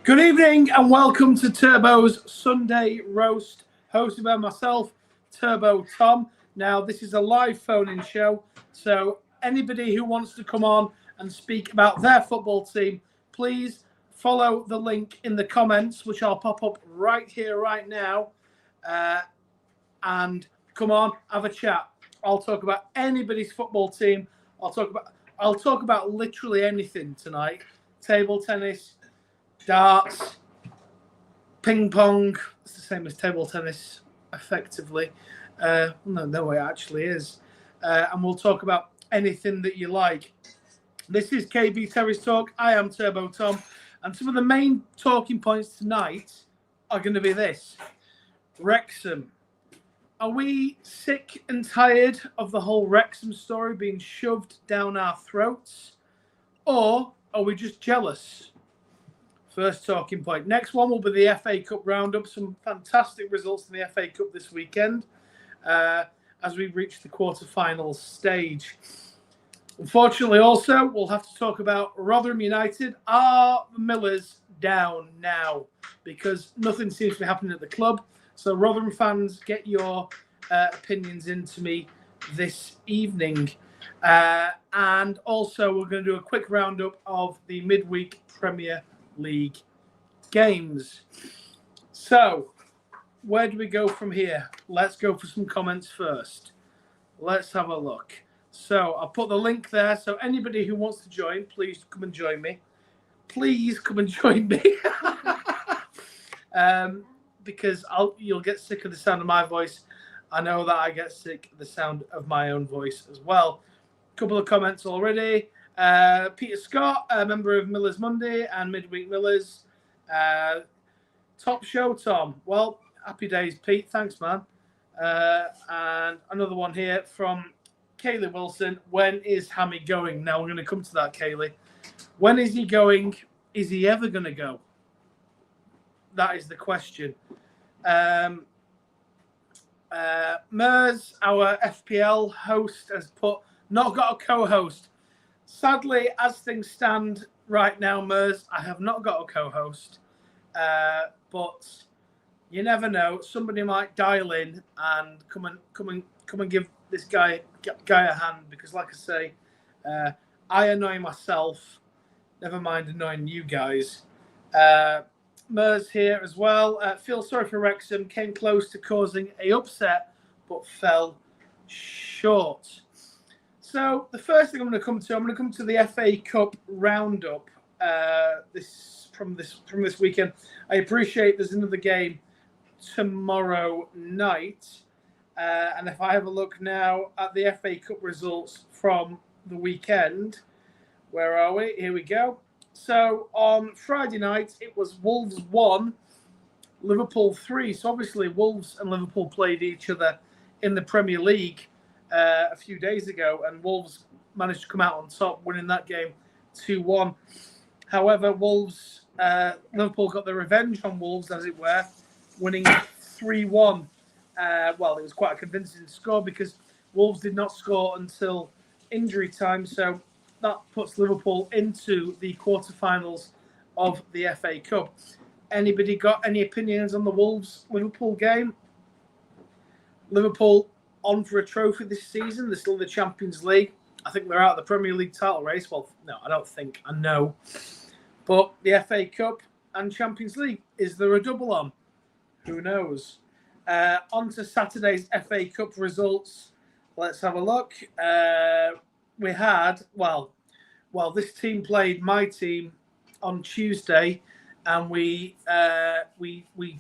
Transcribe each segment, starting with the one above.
Good evening and welcome to Turbo's Sunday Roast, hosted by myself, Turbo Tom. Now, this is a live phone-in show, so anybody who wants to come on and speak about their football team, please follow the link in the comments, which I'll pop up right here, right now, and come on, have a chat. I'll talk about anybody's football team. I'll talk about literally anything tonight. Table tennis, darts, ping pong. It's the same as table tennis, effectively. No, it actually is. And we'll talk about anything that you like. This is KB Terry's Talk. I am Turbo Tom. And some of the main talking points tonight are going to be this. Wrexham. Are we sick and tired of the whole Wrexham story being shoved down our throats? Or are we just jealous? First talking point. Next one will be the FA Cup roundup. Some fantastic results in the FA Cup this weekend as we reach the quarterfinals stage. Unfortunately, also, we'll have to talk about Rotherham United. Are the Millers down now? Because nothing seems to be happening at the club. So, Rotherham fans, get your opinions into me this evening. And also, we're going to do a quick roundup of the Midweek Premier League games. So, where do we go from here? Let's go for some comments first. Let's have a look. So, I'll put the link there. So, anybody who wants to join, please come and join me. Please come and join me. Because you'll get sick of the sound of my voice. I know that I get sick of the sound of my own voice as well. A couple of comments already. Peter Scott, a member of Millers Monday and Midweek Millers. Top show, Tom. Well, happy days, Pete. Thanks, man. And another one here from Kaylee Wilson. When is Hammy going? Now, we're going to come to that, Kaylee. When is he going? Is he ever going to go? That is the question. Mers, our FPL host, has put, not got a co-host. Sadly, as things stand right now, Mers, I have not got a co-host. But you never know. Somebody might dial in and come and give this guy a hand. Because, like I say, I annoy myself. Never mind annoying you guys. Mers here as well. Feel sorry for Wrexham. Came close to causing a upset, but fell short. So the first thing I'm going to come to the FA Cup roundup. From this weekend. I appreciate there's another game tomorrow night, and if I have a look now at the FA Cup results from the weekend, where are we? Here we go. So on Friday night, it was Wolves 1, Liverpool 3. So obviously Wolves and Liverpool played each other in the Premier League a few days ago, and Wolves managed to come out on top, winning that game 2-1. However, Liverpool got their revenge on Wolves, as it were, winning 3-1. Well, it was quite a convincing score because Wolves did not score until injury time, so that puts Liverpool into the quarterfinals of the FA Cup. Anybody got any opinions on the Wolves-Liverpool game? Liverpool on for a trophy this season. They're still in the Champions League. I think they're out of the Premier League title race. Well, no, I don't think. I know. But the FA Cup and Champions League, is there a double on? Who knows? On to Saturday's FA Cup results. Let's have a look. We had, this team played my team on Tuesday, and we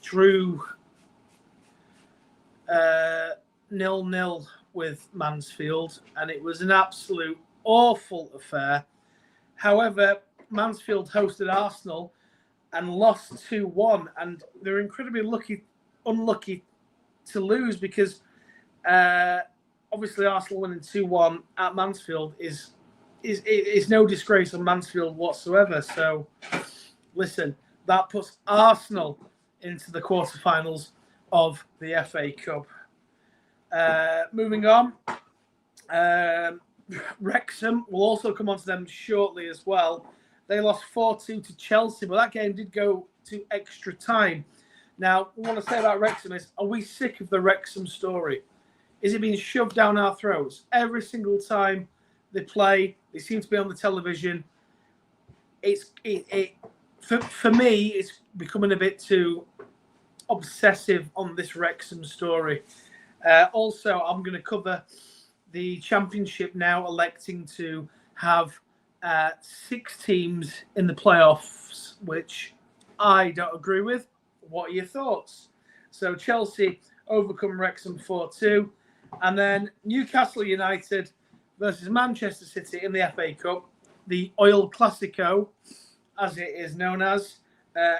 drew 0-0 with Mansfield, and it was an absolute awful affair. However, Mansfield hosted Arsenal and lost 2-1, and they're incredibly unlucky to lose because obviously Arsenal winning 2-1 at Mansfield is no disgrace on Mansfield whatsoever. So, listen, that puts Arsenal into the quarterfinals of the FA Cup. Moving on, Wrexham, will also come on to them shortly as well. They lost 4-2 to Chelsea, but that game did go to extra time. Now, what I want to say about Wrexham is, are we sick of the Wrexham story? Is it being shoved down our throats? Every single time they play, they seem to be on the television. For me, it's becoming a bit too obsessive on this Wrexham story. Also, I'm going to cover the Championship now electing to have 6 teams in the playoffs, which I don't agree with. What are your thoughts? So Chelsea overcome Wrexham 4-2. And then Newcastle United versus Manchester City in the FA Cup. The Oil Classico, as it is known as,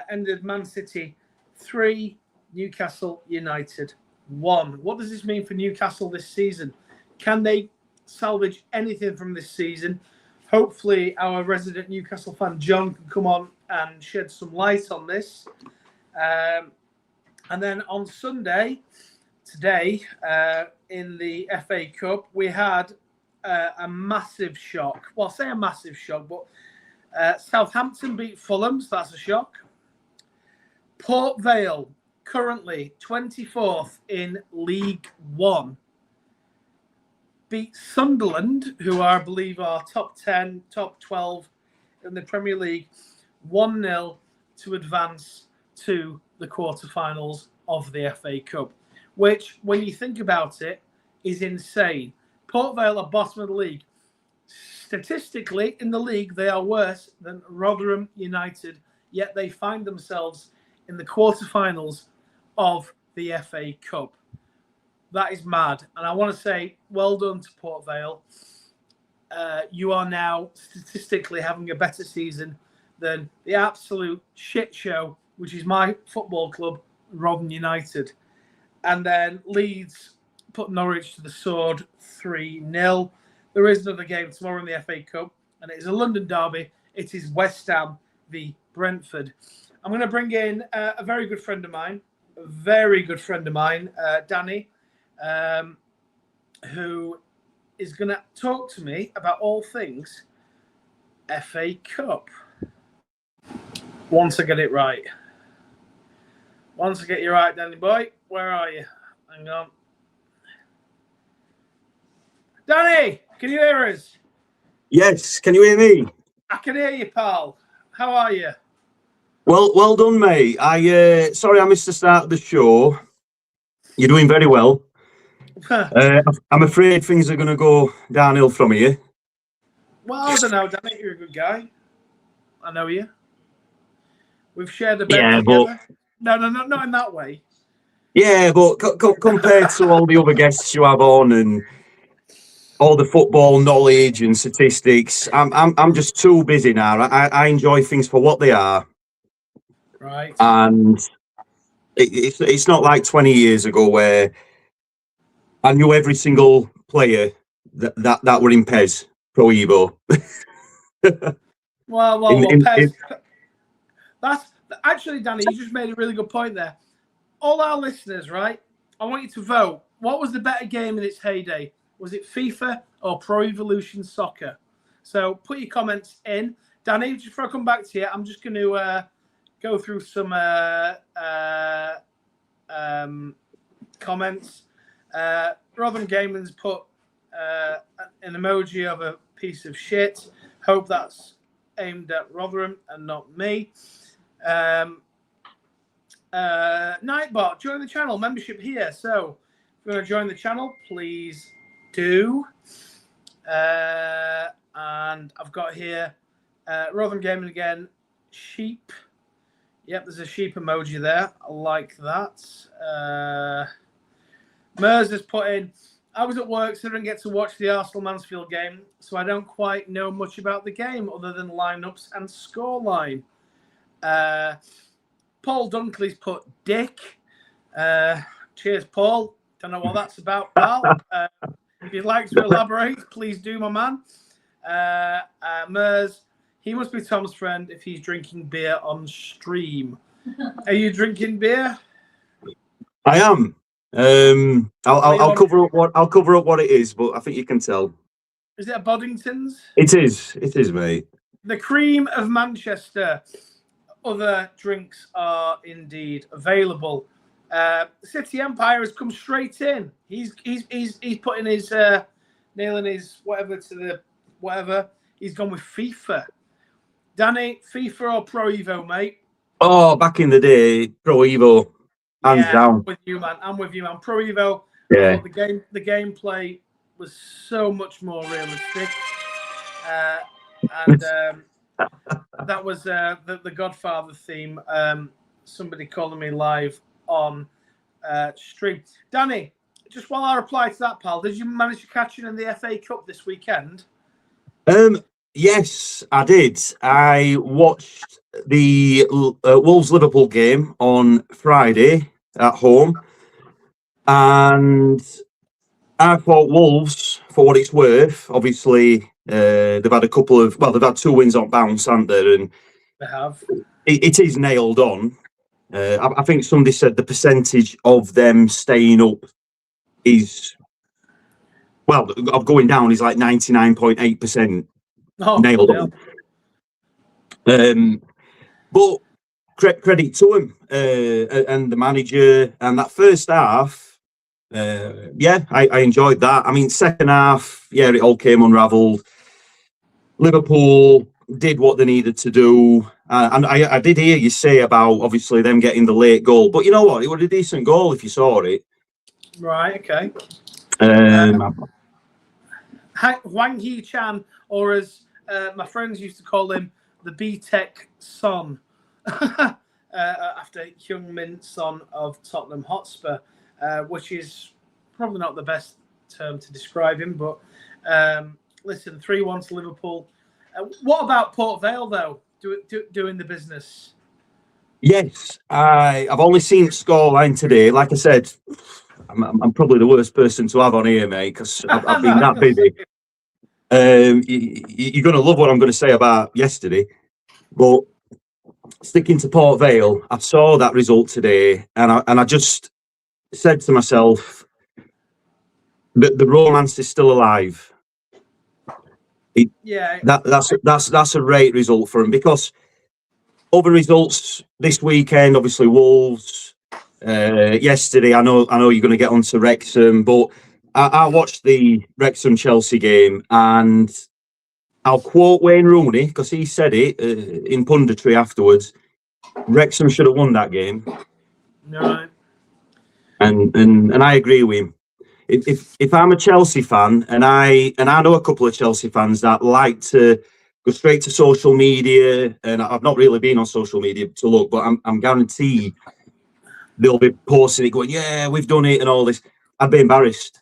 ended Man City 3, Newcastle United 1. What does this mean for Newcastle this season? Can they salvage anything from this season? Hopefully our resident Newcastle fan John can come on and shed some light on this. And then on Sunday, today, in the FA Cup, we had a massive shock. Well, I say a massive shock, but Southampton beat Fulham, so that's a shock. Port Vale, currently 24th in League One, beat Sunderland, who I believe are top 10, top 12 in the Premier League, 1-0 to advance to the quarterfinals of the FA Cup, which, when you think about it, is insane. Port Vale are bottom of the league. Statistically, in the league, they are worse than Rotherham United, yet they find themselves in the quarterfinals of the FA Cup. That is mad. And I want to say, well done to Port Vale. You are now statistically having a better season than the absolute shit show, which is my football club, Rotherham United. And then Leeds put Norwich to the sword 3-0. There is another game tomorrow in the FA Cup, and it is a London derby. It is West Ham v Brentford. I'm going to bring in a very good friend of mine, Danny, who is going to talk to me about all things FA Cup. Once I get it right. Once I get you right, Danny boy, where are you? Hang on. Danny, can you hear us? Yes, can you hear me? I can hear you, pal. How are you? Well done, mate. Sorry I missed the start of the show. You're doing very well. I'm afraid things are going to go downhill from here. Well, I don't know, Danny. You're a good guy. I know you. We've shared a bed together. No, not in that way. Yeah, but compared to all the other guests you have on and all the football knowledge and statistics, I'm just too busy now. I enjoy things for what they are. Right. And it's not like 20 years ago where I knew every single player that were in PES Pro Evo. well, PES. That's actually, Danny, you just made a really good point there. All our listeners, right? I want you to vote. What was the better game in its heyday? Was it FIFA or Pro Evolution Soccer? So put your comments in. Danny, just before I come back to you, I'm just going to go through some comments. Rotherham Gaming's put an emoji of a piece of shit. Hope that's aimed at Rotherham and not me. Nightbot, join the channel, membership here. So if you want to join the channel, please do. And I've got here Rotherham Gaming again, sheep. Yep, there's a sheep emoji there. I like that. Mers has put in, I was at work, so I didn't get to watch the Arsenal-Mansfield game, so I don't quite know much about the game other than lineups and scoreline. Paul Dunkley's put dick. Cheers, Paul. Don't know what that's about, pal. If you'd like to elaborate, please do, my man. Mers, he must be Tom's friend if he's drinking beer on stream. Are you drinking beer? I am. I'll cover up what it is, but I think you can tell. Is it a Boddington's? It is, mate. The cream of Manchester. other drinks are indeed available. City Empire has come straight in. He's putting his nailing his whatever to the whatever. He's gone with FIFA. Danny, FIFA or Pro Evo, mate? Oh, back in the day, Pro Evo, hands down. I'm with you, man. Pro Evo. Yeah. I thought the gameplay was so much more realistic, and that was the Godfather theme. Somebody calling me live on stream. Danny, just while I reply to that, pal, did you manage to catch it in the FA Cup this weekend? Yes, I did. I watched the Wolves-Liverpool game on Friday at home, and I thought Wolves, for what it's worth, obviously they've had they've had 2 wins on bounce, haven't they? And They have. It is nailed on. I think somebody said the percentage of them staying up is, of going down is like 99.8%. Nailed on. But credit to him and the manager. And that first half, I enjoyed that. I mean, second half, it all came unravelled. Liverpool did what they needed to do. And I did hear you say about, obviously, them getting the late goal. But you know what? It was a decent goal if you saw it. Right, okay. Wang Hee-chan, or as my friends used to call him, the B-Tech Son, after Heung-min Son of Tottenham Hotspur, which is probably not the best term to describe him, but listen, 3-1 to Liverpool. What about Port Vale, though, doing the business? Yes, I've only seen scoreline today. Like I said, I'm probably the worst person to have on here, mate, because I've been that busy. You're going to love what I'm going to say about yesterday, but sticking to Port Vale, I saw that result today, and I just said to myself that the romance is still alive. That's a great result for him, because other results this weekend, obviously Wolves. Yesterday, I know you're going to get onto Wrexham, but I watched the Wrexham Chelsea game, and I'll quote Wayne Rooney, because he said it in punditry afterwards. Wrexham should have won that game. No. And I agree with him. If I'm a Chelsea fan, and I know a couple of Chelsea fans that like to go straight to social media, and I've not really been on social media to look, but I'm guaranteed they'll be posting it, going, "Yeah, we've done it," and all this. I'd be embarrassed.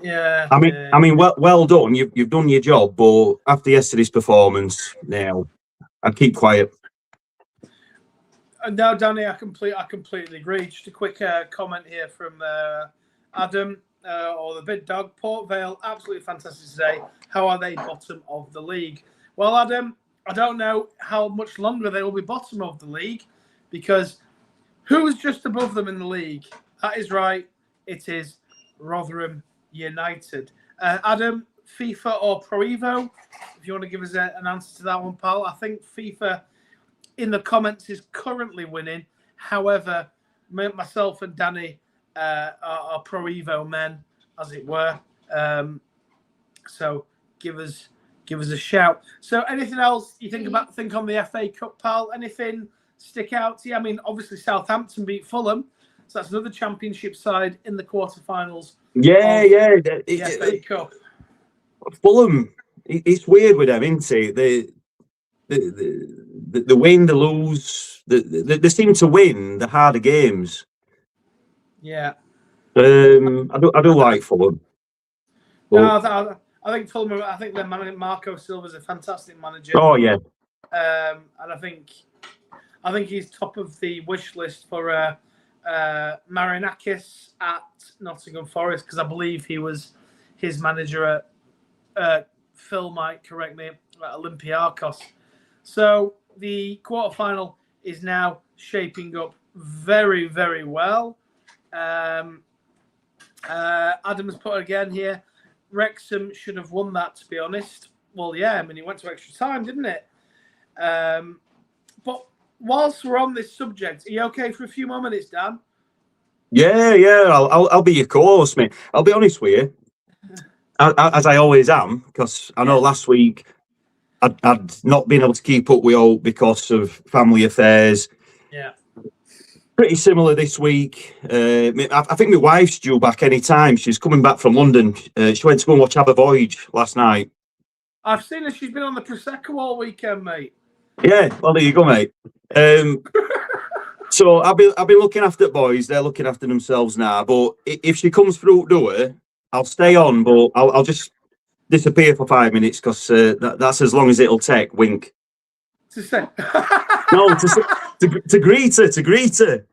Yeah. I mean, well done. You've done your job, but after yesterday's performance, now I'd keep quiet. And now, Danny, I completely agree. Just a quick comment here from Adam, or the Big Dog. Port Vale, absolutely fantastic today. How are they bottom of the league? Well, Adam, I don't know how much longer they will be bottom of the league, because who's just above them in the league? That is right. It is Rotherham United. Adam, FIFA or Pro Evo? If you want to give us an answer to that one, pal. I think FIFA in the comments is currently winning. However, myself and Danny are Pro Evo men, as it were. So give us a shout. So anything else you think on the FA Cup, pal? Anything stick out to you? I mean, obviously Southampton beat Fulham, so that's another Championship side in the quarterfinals. The FA Cup. Fulham, it's weird with them, isn't it? They win, they lose. They seem to win the harder games. Yeah. I do like Fulham. No, I think Fulham. I think their manager Marco Silva's a fantastic manager. Oh yeah. And I think he's top of the wish list for Marinakis at Nottingham Forest, because I believe he was his manager at Phil might correct me, at Olympiacos. So the quarterfinal is now shaping up very, very well. Adam's put again here, Wrexham should have won that, to be honest. Well, yeah, I mean, it went to extra time, didn't it? But whilst we're on this subject, are you okay for a few more minutes, Dan? Yeah. I'll be your co-host, mate. I'll be honest with you, as I always am, because I know last week I'd not been able to keep up with all because of family affairs. Yeah. Pretty similar this week. I think my wife's due back any time. She's coming back from London. She went to go and watch Have a Voyage last night. I've seen her. She's been on the Prosecco all weekend, mate. Yeah, well, there you go, mate. So I've been looking after the boys. They're looking after themselves now. But if she comes through the door, I'll stay on. But I'll just disappear for 5 minutes because that's as long as it'll take. Wink. To say No, to greet her. To greet her.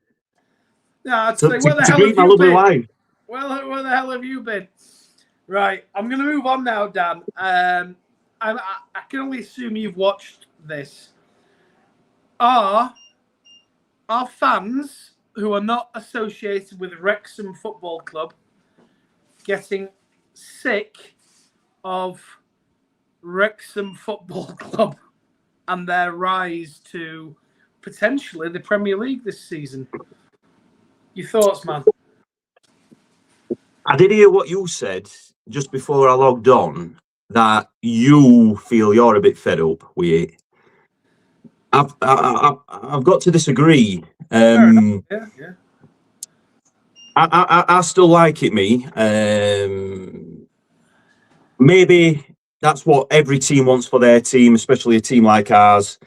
No, I'd say, where the to hell greet have my you lovely been? wife. Well, where the hell have you been? Right, I'm going to move on now, Dan. I can only assume you've watched this. Are fans who are not associated with Wrexham Football Club getting sick of Wrexham Football Club and their rise to potentially the Premier League this season? Your thoughts, man? I did hear what you said just before I logged on, that you feel you're a bit fed up with it. I've got to disagree. Yeah. I still like it, me. Maybe that's what every team wants for their team, especially a team like ours.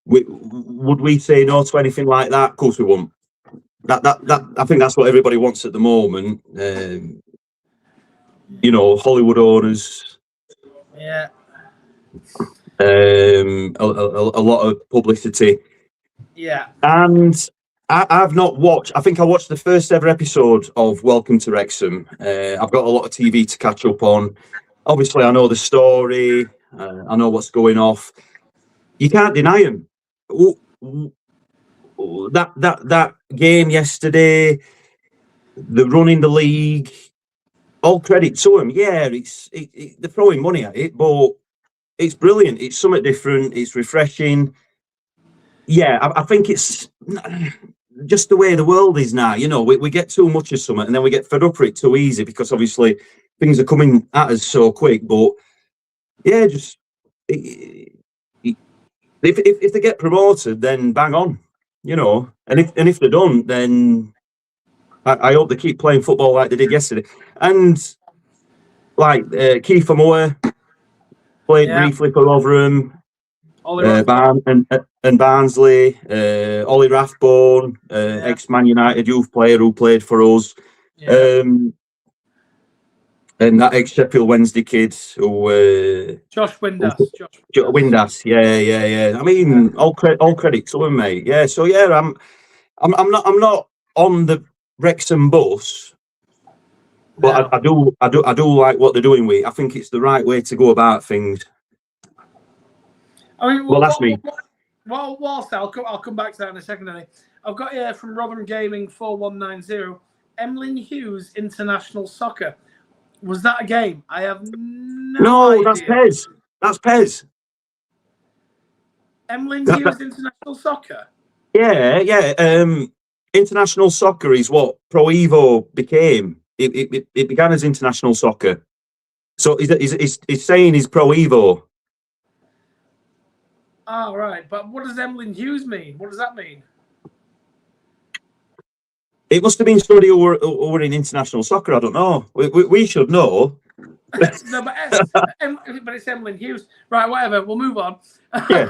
Would we say no to anything like that? Of course we won't. That I think that's what everybody wants at the moment. Hollywood owners. Yeah. A lot of publicity. Yeah. And I've not watched. I think I watched the first ever episode of Welcome to Wrexham. I've got a lot of TV to catch up on. Obviously, I know the story. I know what's going off. You can't deny him. That game yesterday, the run in the league, all credit to him. Yeah, they're throwing money at it, but it's brilliant. It's something different. It's refreshing. Yeah, I think it's just the way the world is now. We get too much of something and then we get fed up with it too easy because obviously things are coming at us so quick. But yeah, just if they get promoted, then bang on, And if they don't, then I hope they keep playing football like they did yesterday. And like Kiefer Moore played briefly for Rotherham. And Barnsley, Ollie Rathbone, ex-Man United youth player who played for us, and that ex-Sheffield Wednesday kid who Josh Windass. Windass, yeah. I mean, all credit to him, mate. Yeah, so yeah, I'm not on the Wrexham bus, but no. I do like what they're doing with it. I think it's the right way to go about things. I mean, well, that's me. Whilst I'll come back to that in a second. I've got here from Rotherham Gaming 4190. Emlyn Hughes International Soccer. Was that a game? I have no idea. That's Pez. That's Pez. Emlyn Hughes International Soccer. Yeah. International soccer is what Pro Evo became. It began as international soccer. So he's saying he's Pro Evo. Oh, right. But what does Emlyn Hughes mean? What does that mean? It must have been somebody who were in international soccer. I don't know. We should know. No, but it's Emlyn Hughes. Right, whatever. We'll move on. Yeah.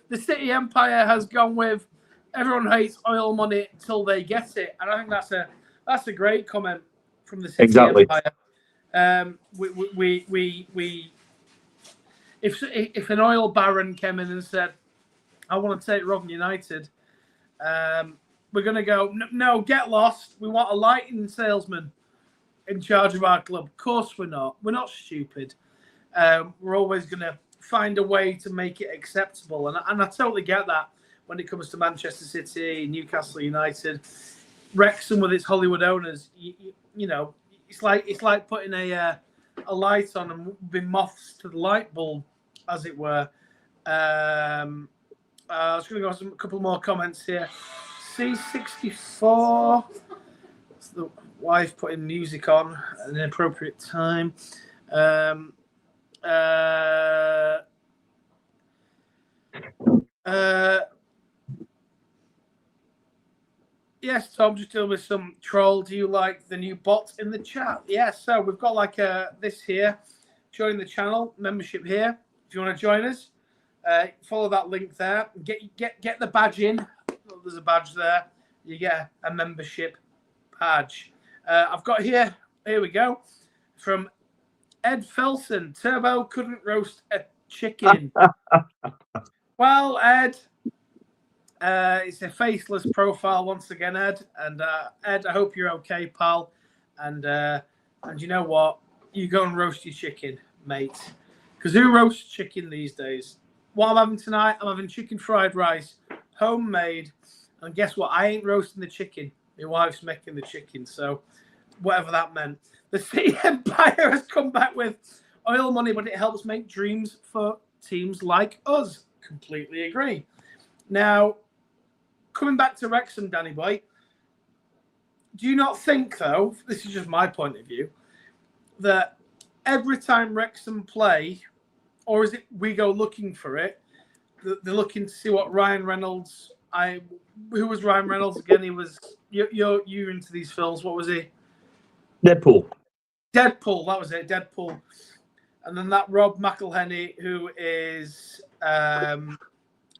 The City Empire has gone with everyone hates oil money till they get it. And I think that's a great comment from the City Empire. If an oil baron came in and said, I want to take Rotherham United, we're going to go, no, get lost. We want a lighting salesman in charge of our club. Of course we're not. We're not stupid. We're always going to find a way to make it acceptable. And I totally get that when it comes to Manchester City, Newcastle United, Wrexham with its Hollywood owners. It's like putting a light on and being moths to the light bulb, as it were. I was going to go on a couple more comments here. C64. It's the wife putting music on at an appropriate time. Yes, Tom, just dealing with some troll. Do you like the new bot in the chat? Yes, so we've got like this here. Join the channel, membership here. If you want to join us, follow that link there. Get the badge in. Oh, there's a badge there. You get a membership badge. I've got here we go, from Ed Felson. Turbo couldn't roast a chicken. Well, Ed, it's a faceless profile once again, Ed. And Ed, I hope you're okay, pal. And you know what? You go and roast your chicken, mate. Because who roasts chicken these days? What I'm having tonight, I'm having chicken fried rice, homemade. And guess what? I ain't roasting the chicken. My wife's making the chicken. So whatever that meant. The City Empire has come back with oil money, but it helps make dreams for teams like us. Completely agree. Now, coming back to Wrexham, Danny boy, do you not think, though, this is just my point of view, that every time Wrexham play, or is it we go looking for it, they're looking to see what Ryan Reynolds, who was Ryan Reynolds again? He was, you're into these films, what was he? Deadpool, that was it, Deadpool. And then that Rob McElhenney, who is...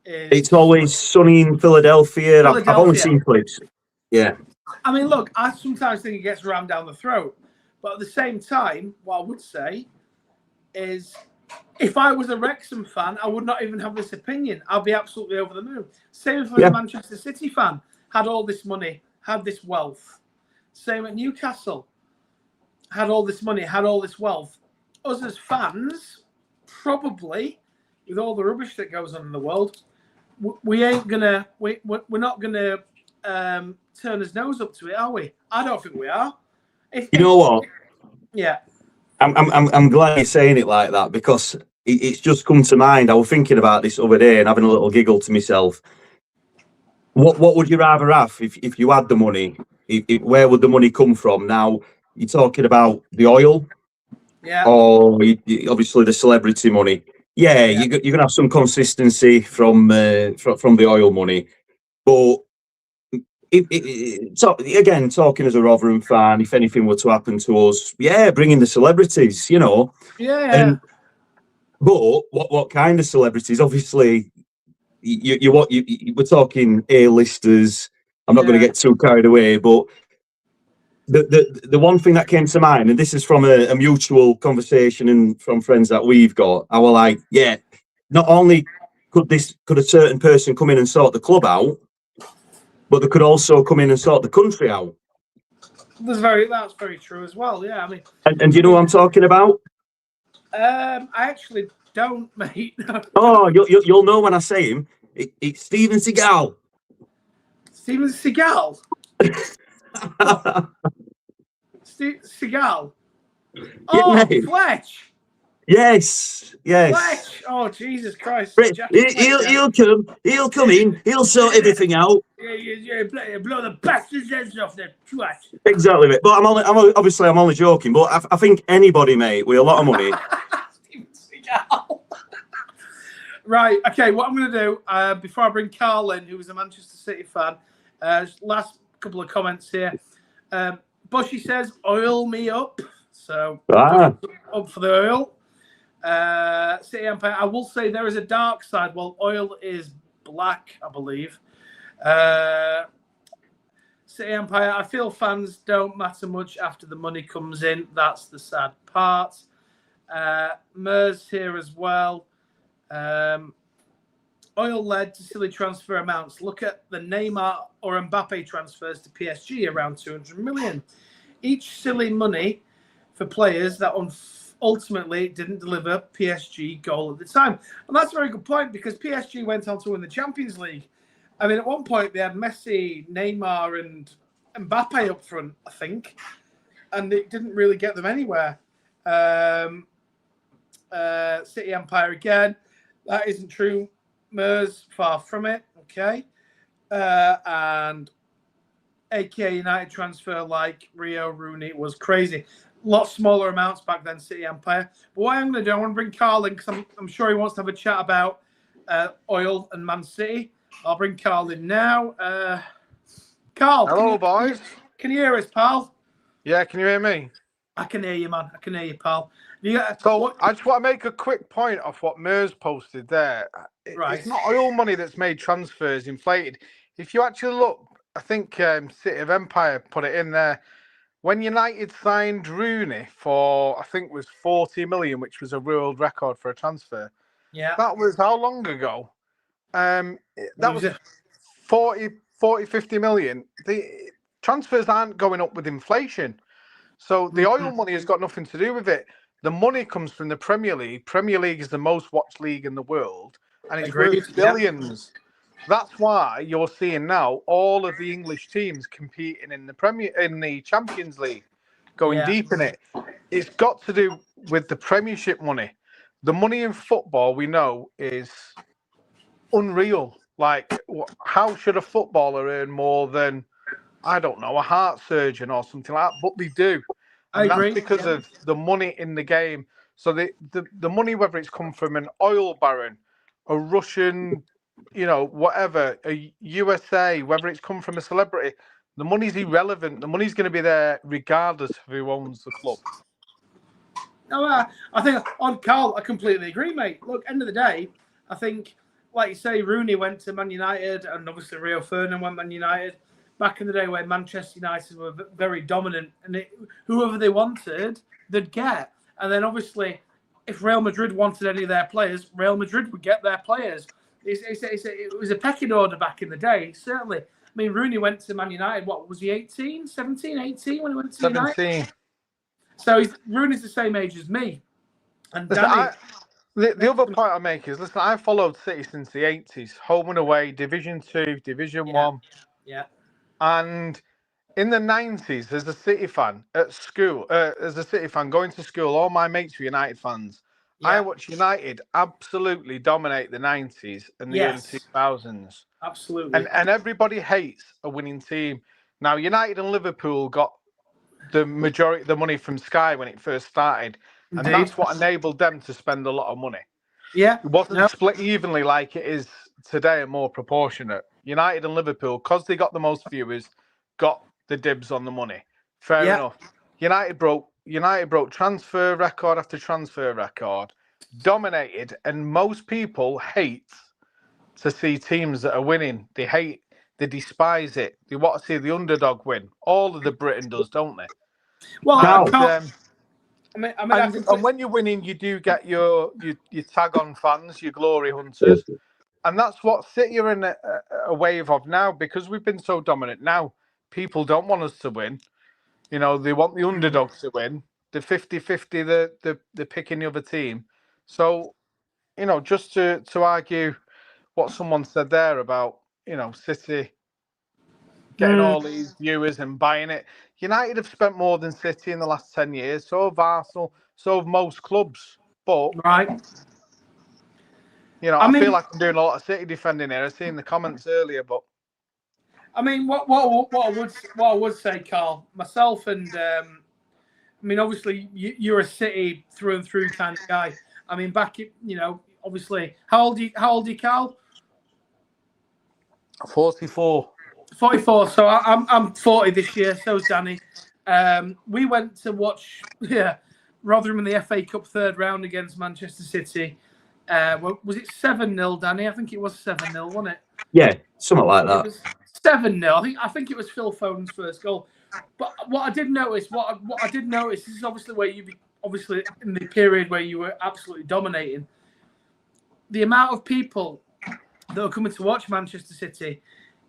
It's Always Sunny in Philadelphia. I've only seen clips. Yeah. I mean, look, I sometimes think it gets rammed down the throat. But at the same time, what I would say is if I was a Wrexham fan, I would not even have this opinion. I'd be absolutely over the moon. Same if I was a Manchester City fan, had all this money, had this wealth. Same at Newcastle, had all this money, had all this wealth. Us as fans, probably, with all the rubbish that goes on in the world, we're not gonna turn his nose up to it, are we? I don't think we are. You know what? Yeah. I'm glad you're saying it like that, because it's just come to mind. I was thinking about this other day and having a little giggle to myself. What would you rather have if you had the money? Where would the money come from? Now, you're talking about the oil, or obviously the celebrity money. Yeah, you're gonna have some consistency from the oil money, but again, talking as a Rotherham fan, if anything were to happen to us, bring in the celebrities, you know. But what kind of celebrities? Obviously, we're talking A-listers. I'm not going to get too carried away, but the one thing that came to mind, and this is from a mutual conversation and from friends that we've got, I was like, not only could a certain person come in and sort the club out, but they could also come in and sort the country out. That's very true as well. Yeah, I mean, and you know what I'm talking about? I actually don't, mate. Oh, you'll know when I say him. It's Steven Seagal. Steven Seagal. Seagal. Oh, Fletch. Yes. Fletch. Oh, Jesus Christ. He'll come in. He'll sort everything out. Yeah, blow the bastards' heads off their twat. Exactly, mate. But I'm only joking. But I think anybody, mate, with a lot of money. Steven Seagal. Right. Okay. What I'm going to do before I bring Carl in, who is a Manchester City fan, last couple of comments here. Bushy says, "Oil me up." So up for the oil. City Empire. I will say there is a dark side. Well, oil is black, I believe. City Empire. I feel fans don't matter much after the money comes in. That's the sad part. Mers here as well. Oil led to silly transfer amounts. Look at the Neymar or Mbappe transfers to PSG, around 200 million. Each silly money for players that ultimately didn't deliver PSG goal at the time. And that's a very good point, because PSG went on to win the Champions League. I mean, at one point they had Messi, Neymar and Mbappe up front, I think, and it didn't really get them anywhere. City Empire again. That isn't true. Mers, far from it. Okay. And AKA United transfer like Rio Rooney was crazy. A lot smaller amounts back then, City Empire. But what I'm going to do, I want to bring Carl in because I'm sure he wants to have a chat about oil and Man City. I'll bring Carl in now. Carl, hello, boys. Can you hear us, pal? Yeah, can you hear me? I can hear you, man. I can hear you, pal. I just want to make a quick point off what Mers posted there. Right. It's not oil money that's made transfers inflated. If you actually look, I think City of Empire put it in there. When United signed Rooney for, I think it was 40 million, which was a world record for a transfer. Yeah. That was how long ago? That was 50 million. The transfers aren't going up with inflation. So the oil money has got nothing to do with it. The money comes from the Premier League. Premier League is the most watched league in the world, and it's worth billions. That's why you're seeing now all of the English teams competing in the Champions League, going deep in it. It's got to do with the Premiership money. The money in football, we know, is unreal. Like, how should a footballer earn more than, I don't know, a heart surgeon or something like that? But they do. And that's because of the money in the game. So the money, whether it's come from an oil baron, a Russian, whatever, a USA, whether it's come from a celebrity, the money's irrelevant. The money's going to be there regardless of who owns the club. No, I think on Carl, I completely agree, mate. Look, end of the day, I think, like you say, Rooney went to Man United, and obviously Rio Ferdinand went to Man United. Back in the day when Manchester United were very dominant, and whoever they wanted, they'd get. And then obviously, if Real Madrid wanted any of their players, Real Madrid would get their players. It was a pecking order back in the day, certainly. I mean, Rooney went to Man United, what, was he 18, 17, 18 when he went to 17. United? So Rooney's the same age as me. And listen, Danny... The other point I make is, listen, I followed City since the 80s, home and away, Division 2, Division 1. Yeah. And in the 90s, as a City fan at school, going to school, all my mates were United fans. Yeah. I watched United absolutely dominate the 90s and the early 2000s. Absolutely. And everybody hates a winning team. Now, United and Liverpool got the majority of the money from Sky when it first started. Indeed. And that's what enabled them to spend a lot of money. Yeah. It wasn't split evenly like it is today and more proportionate. United and Liverpool, because they got the most viewers, got the dibs on the money. Fair enough. United broke transfer record after transfer record, dominated, and most people hate to see teams that are winning. They despise it. They want to see the underdog win. All of the Britain does, don't they? Well, and when you're winning, you do get your tag on fans, your glory hunters. And that's what City are in a wave of now, because we've been so dominant. Now, people don't want us to win. They want the underdogs to win. The 50-50, they're picking the other team. So, just to argue what someone said there about, City getting all these viewers and buying it. United have spent more than City in the last 10 years. So have Arsenal. So have most clubs. But... Right. I feel like I'm doing a lot of City defending here. I've seen the comments earlier, but I mean, what I would say, Carl, myself, and obviously you're a City through and through kind of guy. I mean, obviously, how old are you, Carl? 44. 44. So I'm 40 this year. So's Danny. We went to watch Rotherham in the FA Cup third round against Manchester City. Was it 7-0, Danny? I think it was 7-0, wasn't it? Yeah, something like that. It was 7-0. I think it was Phil Foden's first goal. But what I did notice, this is obviously where obviously in the period where you were absolutely dominating. The amount of people that were coming to watch Manchester City,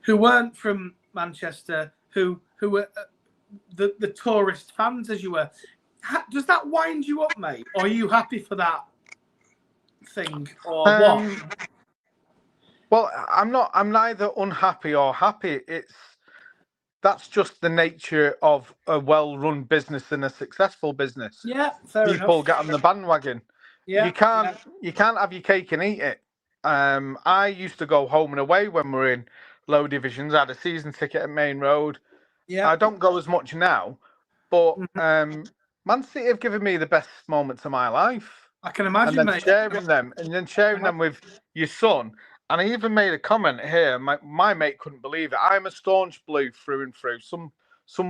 who weren't from Manchester, who were the tourist fans, as you were. Does that wind you up, mate? Or are you happy for that thing, or what? Well, I'm neither unhappy or happy. That's just the nature of a well-run business and a successful business. Yeah, fair enough. People get on the bandwagon. Yeah, you can't have your cake and eat it. I used to go home and away when we were in low divisions. I had a season ticket at Main Road. Yeah. I don't go as much now, but Mm-hmm. Man City have given me the best moments of my life. I can imagine, and then mate. sharing them with your son. And I even made a comment here. My mate couldn't believe it. I'm a staunch Blue through and through. Some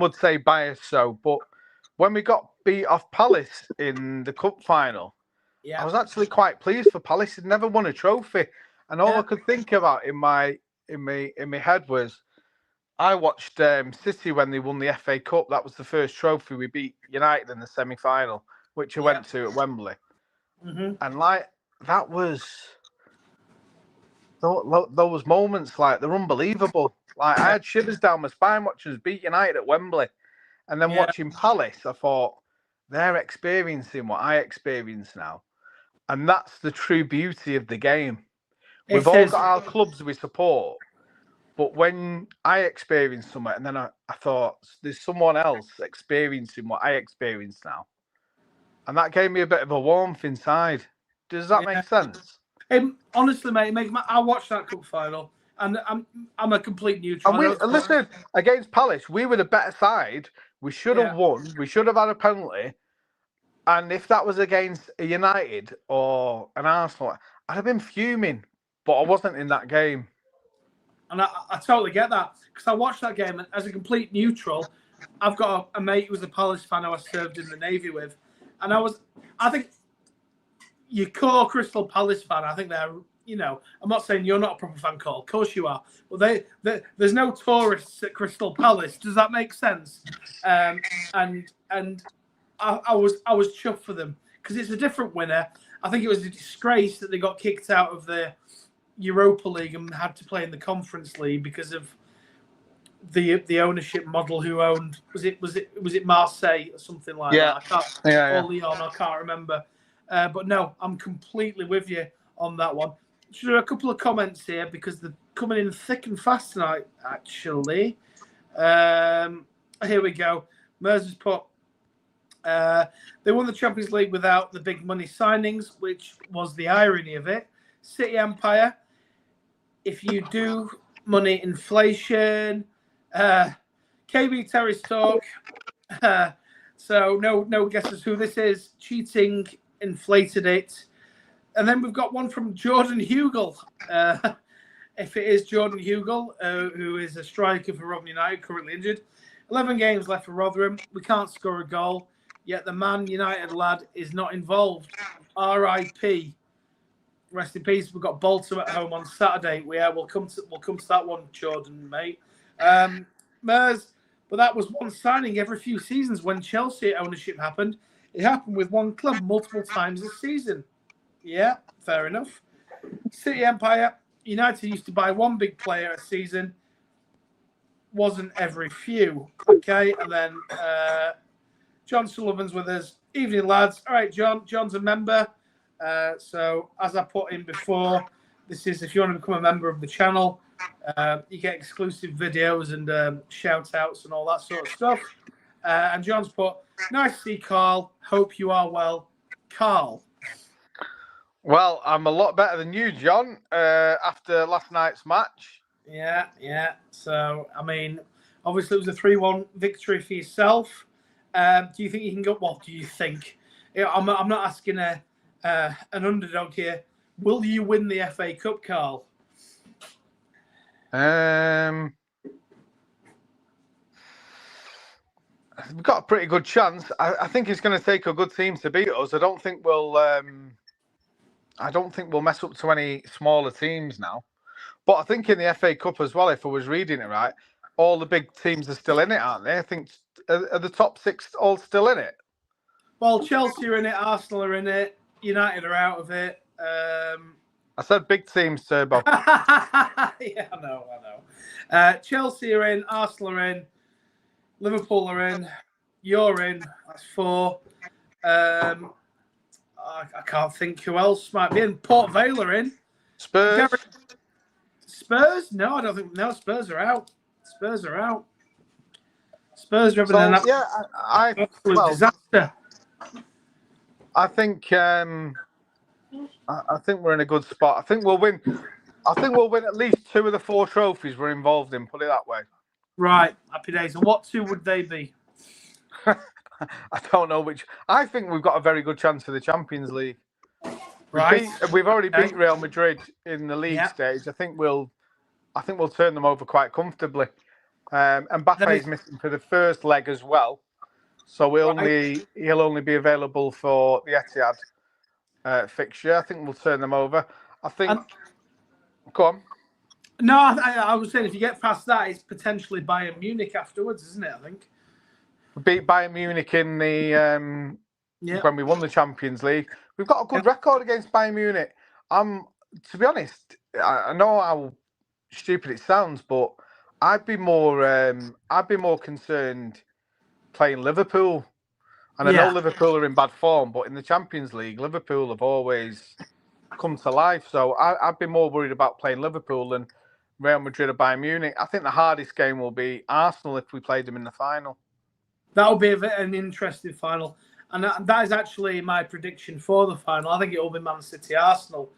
would say biased, so. But when we got beat off Palace in the cup final, Yeah. I was actually quite pleased for Palace. Had never won a trophy, and all I could think about in my head was, I watched City when they won the FA Cup. That was the first trophy. We beat United in the semi-final, which I went to at Wembley. Mm-hmm. And that was those moments, they're unbelievable. I had shivers down my spine watching us beat United at Wembley, and then watching Palace. I thought, they're experiencing what I experience now, and that's the true beauty of the game. We've all got our clubs we support, but when I experienced something, and then I thought, there's someone else experiencing what I experience now, and that gave me a bit of a warmth inside. Does that make sense? Honestly, mate, I watched that cup final, and I'm a complete neutral. And listen, against Palace, we were the better side. We should have won. We should have had a penalty. And if that was against a United or an Arsenal, I'd have been fuming. But I wasn't in that game. And I totally get that, because I watched that game, and as a complete neutral, I've got a mate who was a Palace fan who I served in the Navy with, and I think your core Crystal Palace fan, I think they're, I'm not saying you're not a proper fan, Cole. Of course you are. But there's no tourists at Crystal Palace. Does that make sense? And I was chuffed for them, because it's a different winner. I think it was a disgrace that they got kicked out of the Europa League and had to play in the Conference League because of the ownership model. Who owned, was it Marseille or something like that? Or Lyon, I can't remember. But no, I'm completely with you on that one. Should have a couple of comments here, because they're coming in thick and fast tonight, actually. Here we go. Mers has put, they won the Champions League without the big money signings, which was the irony of it. City Empire, if you do money inflation, KB Terry's talk. So no guesses who this is. Cheating inflated it. And then we've got one from Jordan Hugel. If it is Jordan Hugel, who is a striker for Rotherham United, currently injured. 11 games left for Rotherham. We can't score a goal, yet the Man United lad is not involved. R.I.P. Rest in peace. We've got Bolton at home on Saturday. We'll come to that one, Jordan, mate. Mers, but that was one signing every few seasons. When Chelsea ownership happened, it happened with one club multiple times this season. Yeah, fair enough. City Empire, United used to buy one big player a season. Wasn't every few. Okay, and then John Sullivan's with us. Evening, lads. All right, John. John's a member. So as I put in before, this is if you want to become a member of the channel, you get exclusive videos and shout outs and all that sort of stuff. And John's put, nice to see Carl. Hope you are well. Carl. Well, I'm a lot better than you, John, after last night's match. Yeah. So, I mean, obviously it was a 3-1 victory for yourself. Do you think you can go? What do you think? I'm not asking an underdog here. Will you win the FA Cup, Carl? We've got a pretty good chance. I think it's going to take a good team to beat us. I don't think we'll mess up to any smaller teams now. But I think in the FA Cup as well, if I was reading it right, all the big teams are still in it, aren't they? I think are the top 6 all still in it? Well, Chelsea are in it, Arsenal are in it, United are out of it. I said big teams, Turbo. Yeah, I know. Chelsea are in, Arsenal are in, Liverpool are in, you're in. That's 4. I can't think who else might be in. Port Vale are in. Spurs? Spurs? No, I don't think. No, Spurs are out. Spurs are having an absolute disaster. I think I think we're in a good spot. I think we'll win. I think we'll win at least 2 of the 4 trophies we're involved in. Put it that way. Right, happy days. And what 2 would they be? I don't know which. I think we've got a very good chance of the Champions League. Right. We've already beat Real Madrid in the league Yeah. stage. I think we'll turn them over quite comfortably. And Mbappe is missing for the first leg as well, so he'll only be available for the Etihad fixture. I think we'll turn them over. I think. Go on. No, I was saying if you get past that, it's potentially Bayern Munich afterwards, isn't it? I think. We beat Bayern Munich in the when we won the Champions League. We've got a good record against Bayern Munich. To be honest, I know how stupid it sounds, but I'd be more concerned playing Liverpool. And I know Liverpool are in bad form, but in the Champions League, Liverpool have always come to life. So I'd be more worried about playing Liverpool than Real Madrid or Bayern Munich. I think the hardest game will be Arsenal if we played them in the final. That'll be an interesting final. And that is actually my prediction for the final. I think it will be Man City Arsenal.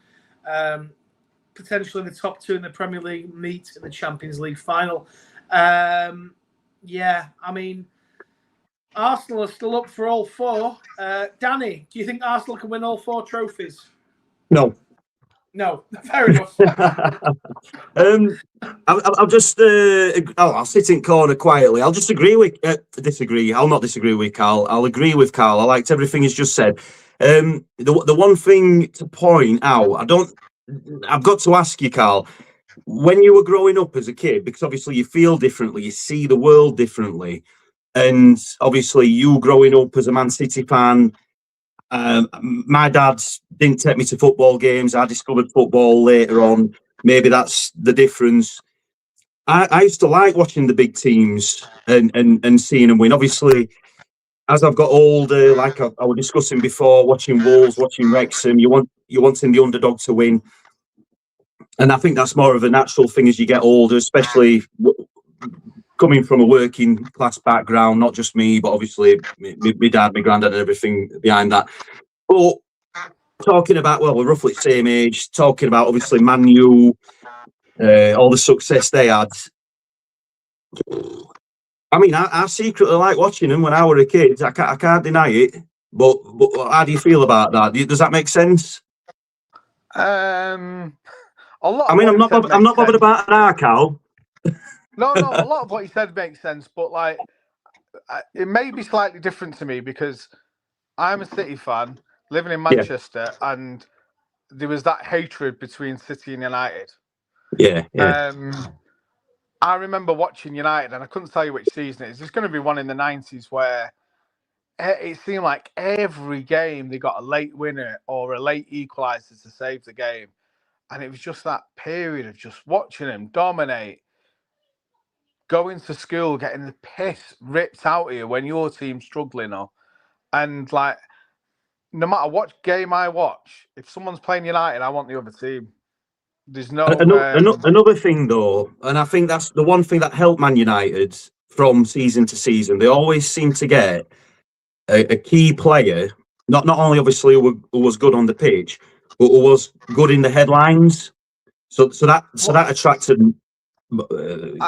Potentially the top 2 in the Premier League meet in the Champions League final. I mean, Arsenal are still up for all 4. Danny, do you think Arsenal can win all 4 trophies? No. No, fair enough. I'll just I'll sit in corner quietly. I'll just disagree. I'll not disagree with Carl. I'll agree with Carl. I liked everything he's just said. The one thing to point out, I've got to ask you, Carl, when you were growing up as a kid, because obviously you feel differently, you see the world differently, and obviously you growing up as a Man City fan. My dad didn't take me to football games. I discovered football later on. Maybe that's the difference. I used to like watching the big teams and seeing them win. Obviously, as I've got older, like I was discussing before, watching Wolves, watching Wrexham, you're wanting the underdog to win. And I think that's more of a natural thing as you get older, especially coming from a working class background, not just me, but obviously my dad, my granddad, and everything behind that. But talking about, well, we're roughly the same age, talking about obviously Man U, all the success they had. I mean, I secretly like watching them when I was a kid. I can't deny it. But how do you feel about that? Does that make sense? A lot. I mean, I'm not bothered about an Cal. No, a lot of what he said makes sense, but like, it may be slightly different to me because I'm a City fan living in Manchester, and there was that hatred between City and United. Yeah. I remember watching United, and I couldn't tell you which season it is. There's going to be one in the 90s where it seemed like every game they got a late winner or a late equaliser to save the game. And it was just that period of just watching them dominate, going to school, getting the piss ripped out of you when your team's struggling. And like, no matter what game I watch, if someone's playing United, I want the other team. There's no another thing though, and I think that's the one thing that helped Man United from season to season. They always seem to get a key player, not only obviously who was good on the pitch, but who was good in the headlines. So that attracted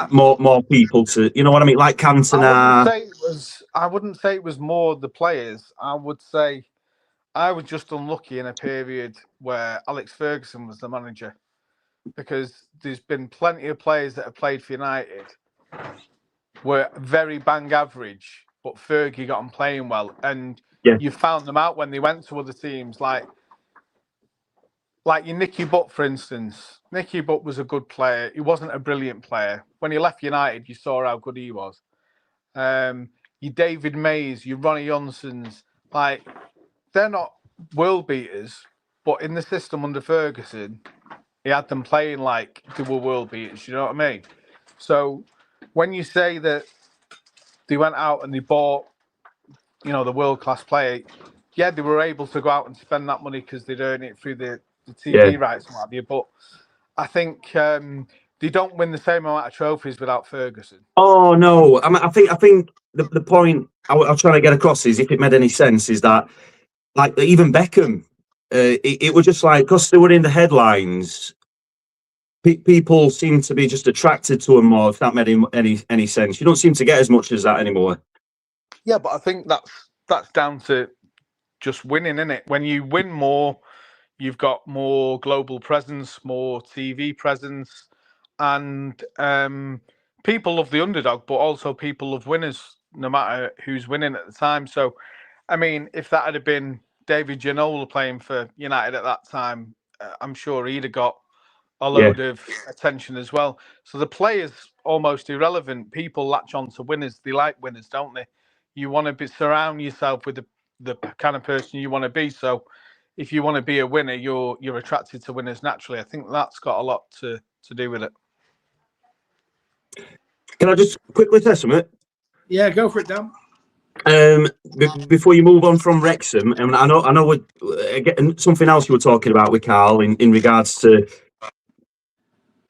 more people to, you know what I mean, like Cantona. I wouldn't say it was more the players. I would say I was just unlucky in a period where Alex Ferguson was the manager, because there's been plenty of players that have played for United were very bang average, but Fergie got them playing well, and you found them out when they went to other teams, like your Nicky Butt, for instance. Nicky Butt was a good player. He wasn't a brilliant player. When he left United, you saw how good he was. Your David Mays, your Ronnie Johnsons, like, they're not world beaters, but in the system under Ferguson, he had them playing like they were world beaters. You know what I mean? So when you say that they went out and they bought, the world class player, they were able to go out and spend that money because they'd earn it through the TV rights and what have you. But I think they don't win the same amount of trophies without Ferguson. Oh no! I think the point I was trying to get across is, if it made any sense, is that like even Beckham, it was just like, because they were in the headlines, people seem to be just attracted to them more, if that made any sense. You don't seem to get as much as that anymore. Yeah, but I think that's down to just winning, isn't it? When you win more, you've got more global presence, more TV presence, and people love the underdog, but also people love winners, no matter who's winning at the time. So, I mean, if that had been David Ginola playing for United at that time, I'm sure he'd have got a load of attention as well. So the player's almost irrelevant. People latch on to winners. They like winners, don't they? You want to surround yourself with the kind of person you want to be. So if you want to be a winner, you're attracted to winners naturally. I think that's got a lot to do with it. Can I just quickly say something? Yeah, go for it, Dan. Before you move on from Wrexham, and I know something else you were talking about with Carl in regards to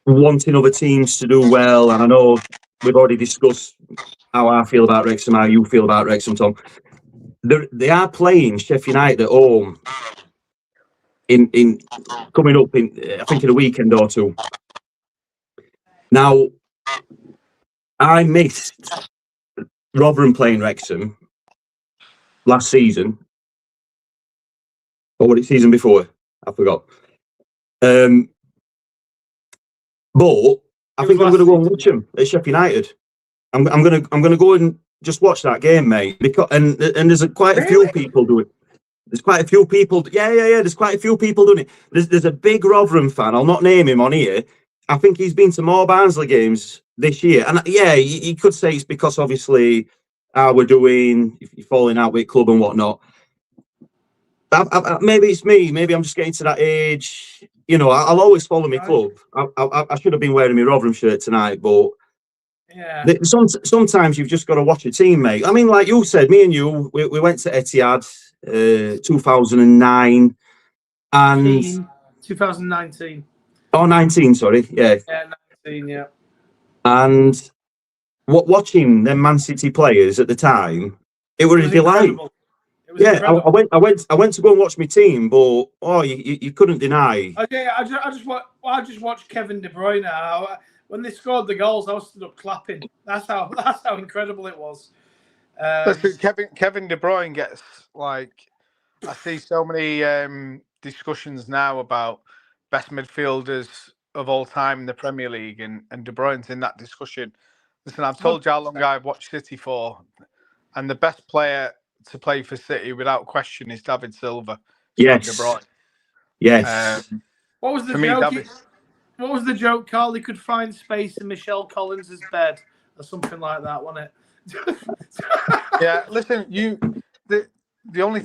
wanting other teams to do well, and I know we've already discussed how I feel about Wrexham, how you feel about Wrexham, Tom. They are playing Sheffield United at home in coming up in, I think, in a weekend or two. Now, I missed Rotherham playing Wrexham last season, or was it season before? I forgot. But I think I'm going to go and watch them at Sheffield United. I'm going to go and just watch that game, mate. Because and there's quite a few people doing it. There's quite a few people. Yeah. There's quite a few people doing it. There's a big Rotherham fan. I'll not name him on here. I think he's been to more Barnsley games this year. And yeah, you could say it's because obviously how we're doing, if you're falling out with club and whatnot. Maybe it's me. Maybe I'm just getting to that age. You know, I'll always follow my club. I should have been wearing my Rotherham shirt tonight, but yeah. Sometimes you've just got to watch your team, mate. I mean, like you said, me and you, we went to Etihad 2009 and 2019. Oh, 19, sorry. Yeah. Yeah, 19, yeah. And watching them Man City players at the time, it was a delight. Yeah, I went to go and watch my team, but you couldn't deny. I just watched Kevin De Bruyne. When they scored the goals, I was stood up clapping. That's how incredible it was. Listen, Kevin De Bruyne gets, like, I see so many discussions now about best midfielders of all time in the Premier League, and De Bruyne's in that discussion. Listen, I've told you how long I've watched City for, and the best player to play for City without question is David Silva. Yes. De Bruyne. Yes. What was the joke? What was the joke, Carl? He could find space in Michelle Collins' bed or something like that, wasn't it? Yeah, listen, the only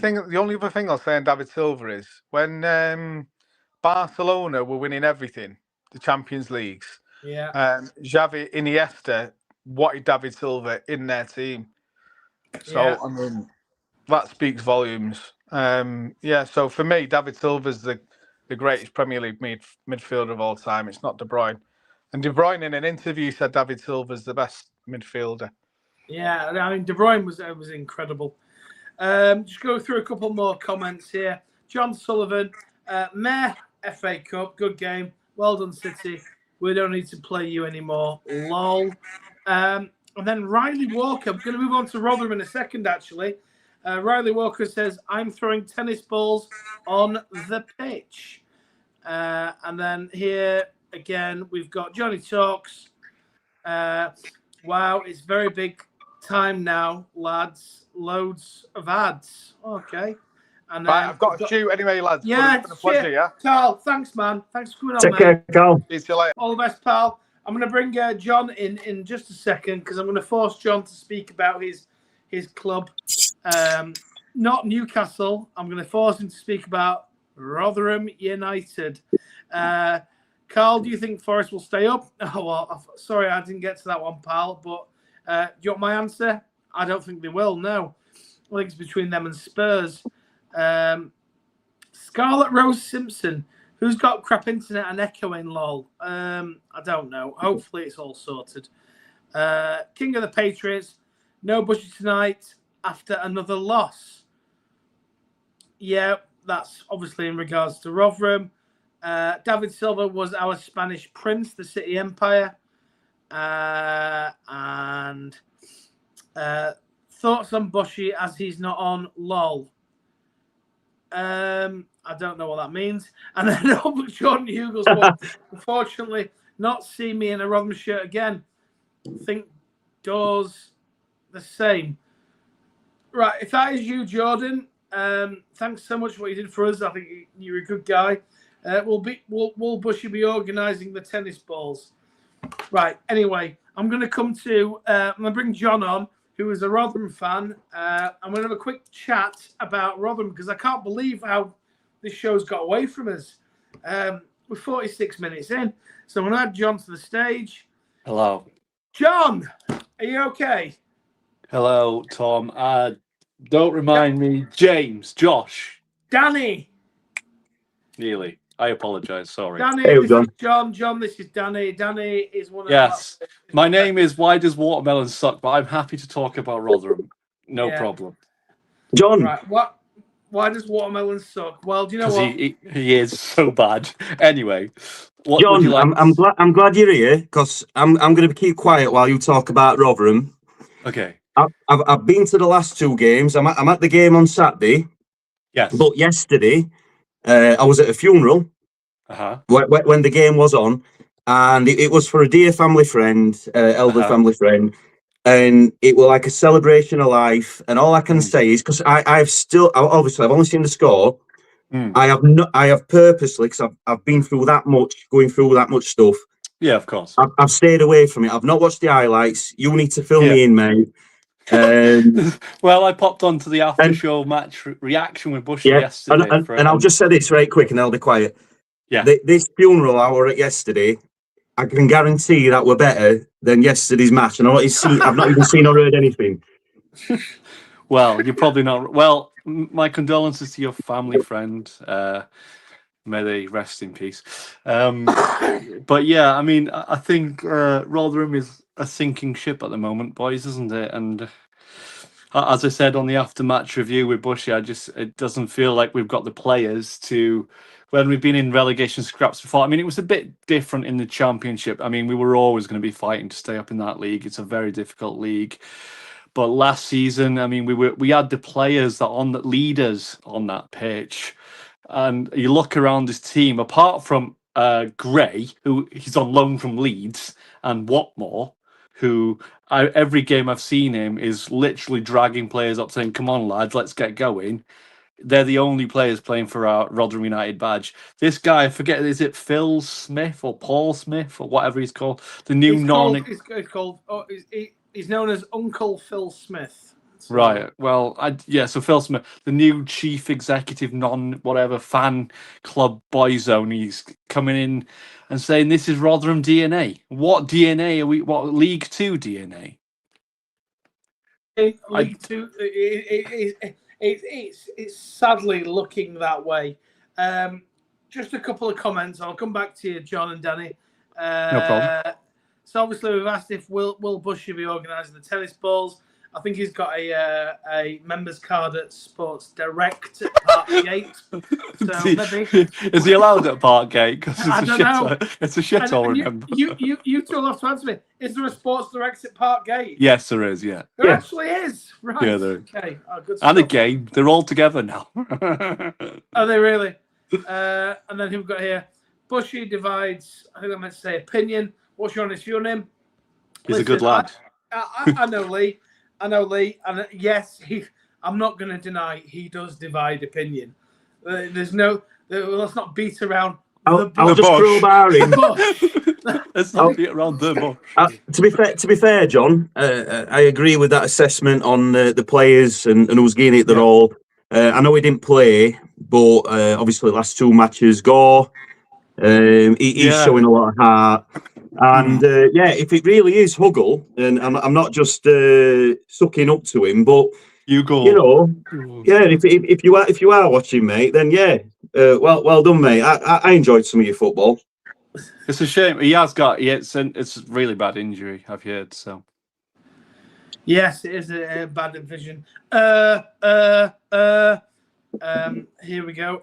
other thing I'll say on David Silva is when Barcelona were winning everything, the Champions Leagues. Yeah. Xavi, Iniesta wanted David Silva in their team. So yeah. I mean, that speaks volumes. So for me, David Silva's the greatest Premier League midfielder of all time. It's not De Bruyne. And De Bruyne in an interview said David Silva's the best midfielder. Yeah, I mean, De Bruyne was incredible. Just go through a couple more comments here. John Sullivan, Meh, FA Cup, good game. Well done, City. We don't need to play you anymore. Lol. And then Riley Walker. I'm going to move on to Rotherham in a second, actually. Riley Walker says, I'm throwing tennis balls on the pitch. And then here, again, we've got Johnny Talks. Wow, it's very big time now, lads. Loads of ads. Okay. And then right, I've got to shoot anyway, lads. Yeah, it's been a pleasure, yeah? Carl, thanks, man. Thanks for coming on, Take care, Carl. See you later. All the best, pal. I'm going to bring John in just a second because I'm going to force John to speak about his club. Not Newcastle. I'm going to force him to speak about Rotherham United. Carl, do you think Forest will stay up? Oh, well, sorry, I didn't get to that one, pal. But do you want my answer? I don't think they will, no. I think it's between them and Spurs. Scarlett Rose Simpson, who's got crap internet and echoing, lol. I don't know. Hopefully it's all sorted. King of the Patriots, no budget tonight after another loss. Yeah, That's obviously in regards to Rotherham. David Silva was our Spanish prince, the City Empire. And thoughts on Bushy as he's not on LOL. I don't know what that means. And then Jordan Hughes will unfortunately not see me in a Rotherham shirt again. I think doors the same. Right, if that is you, Jordan, thanks so much for what you did for us. I think you're a good guy. Will Bushy be organising the tennis balls? Right. Anyway, I'm going to come to. I'm going to bring John on, who is a Rotherham fan. I'm going to have a quick chat about Rotherham because I can't believe how this show's got away from us. We're 46 minutes in, so I'm going to add John to the stage. Hello. John, are you okay? Hello, Tom. Don't remind me. James, Josh. Danny. Nearly. I apologise. Sorry. Danny, Hey, this John. is John. John, this is Danny. Danny is one of Yes. My name is Why Does Watermelon Suck? But I'm happy to talk about Rotherham. No problem. John. Right. Why does watermelon suck? Well, do you know Because what? he is so bad. Anyway, what John, would you like? I'm glad you're here because I'm going to keep quiet while you talk about Rotherham. Okay. I've been to the last two games. I'm at the game on Saturday. Yes. But yesterday, I was at a funeral when the game was on, and it was for a dear family friend, elder family friend, and it was like a celebration of life. And all I can say is because I've only seen the score. I have purposely, because I've been through going through that much stuff. Yeah, of course. I've stayed away from it. I've not watched the highlights. You need to fill me in, mate. Well, I popped onto the after-show match reaction with Bushy yesterday. And I'll just say this right quick, and I'll be quiet. Yeah. This funeral I were at yesterday, I can guarantee that we're better than yesterday's match. And I've not even seen or heard anything. Well, you're probably not. Well, my condolences to your family friend. May they rest in peace. But yeah, I mean, I think Rotherham is a sinking ship at the moment, boys, isn't it? And as I said on the after-match review with Bushy, it doesn't feel like we've got the players to. When we've been in relegation scraps before, I mean, it was a bit different in the Championship. I mean, we were always going to be fighting to stay up in that league. It's a very difficult league. But last season, I mean, we had the players that leaders on that pitch, and you look around this team. Apart from Gray, who he's on loan from Leeds, and Watmore, who every game I've seen him is literally dragging players up, saying, "Come on, lads, let's get going." They're the only players playing for our Rotherham United badge. This guy, I forget, is it Phil Smith or Paul Smith or whatever he's called? The new He's known as Uncle Phil Smith. So. Right. Well, so Phil Smith, the new chief executive fan club boyzone, he's coming in and saying this is Rotherham DNA. What DNA are we? What League Two DNA? League Two. It's sadly looking that way. Just a couple of comments. I'll come back to you, John and Danny. No problem. So obviously we've asked if Will Bushy be organising the tennis balls. I think he's got a members card at Sports Direct at Parkgate. So maybe is he allowed at Parkgate? Because I don't know. It's a shithole. Remember? You two will have to answer me. Is there a Sports Direct at Parkgate? Yes, there is. Yeah, there actually is. Right. Yeah, there is. Okay. Oh, good and stuff. a game. They're all together now. Are they really? And then who we've got here? Bushy divides. I think I meant to say opinion. What's your honest view on him? He's a good lad. I know Lee. And yes, I'm not going to deny he does divide opinion. Let's not beat around the bush. I'll just crowbar in. Let's not beat around the bush. To be fair, John, I agree with that assessment on the players and who's getting it. They're all. I know he didn't play, but obviously the last two matches, Gore. He's showing a lot of heart. And if it really is Huggle, and I'm not just sucking up to him, but if you are watching, mate, then well done, mate. I enjoyed some of your football. It's a shame he has got. It's a really bad injury, I've heard. So yes, it is a bad division. Here we go.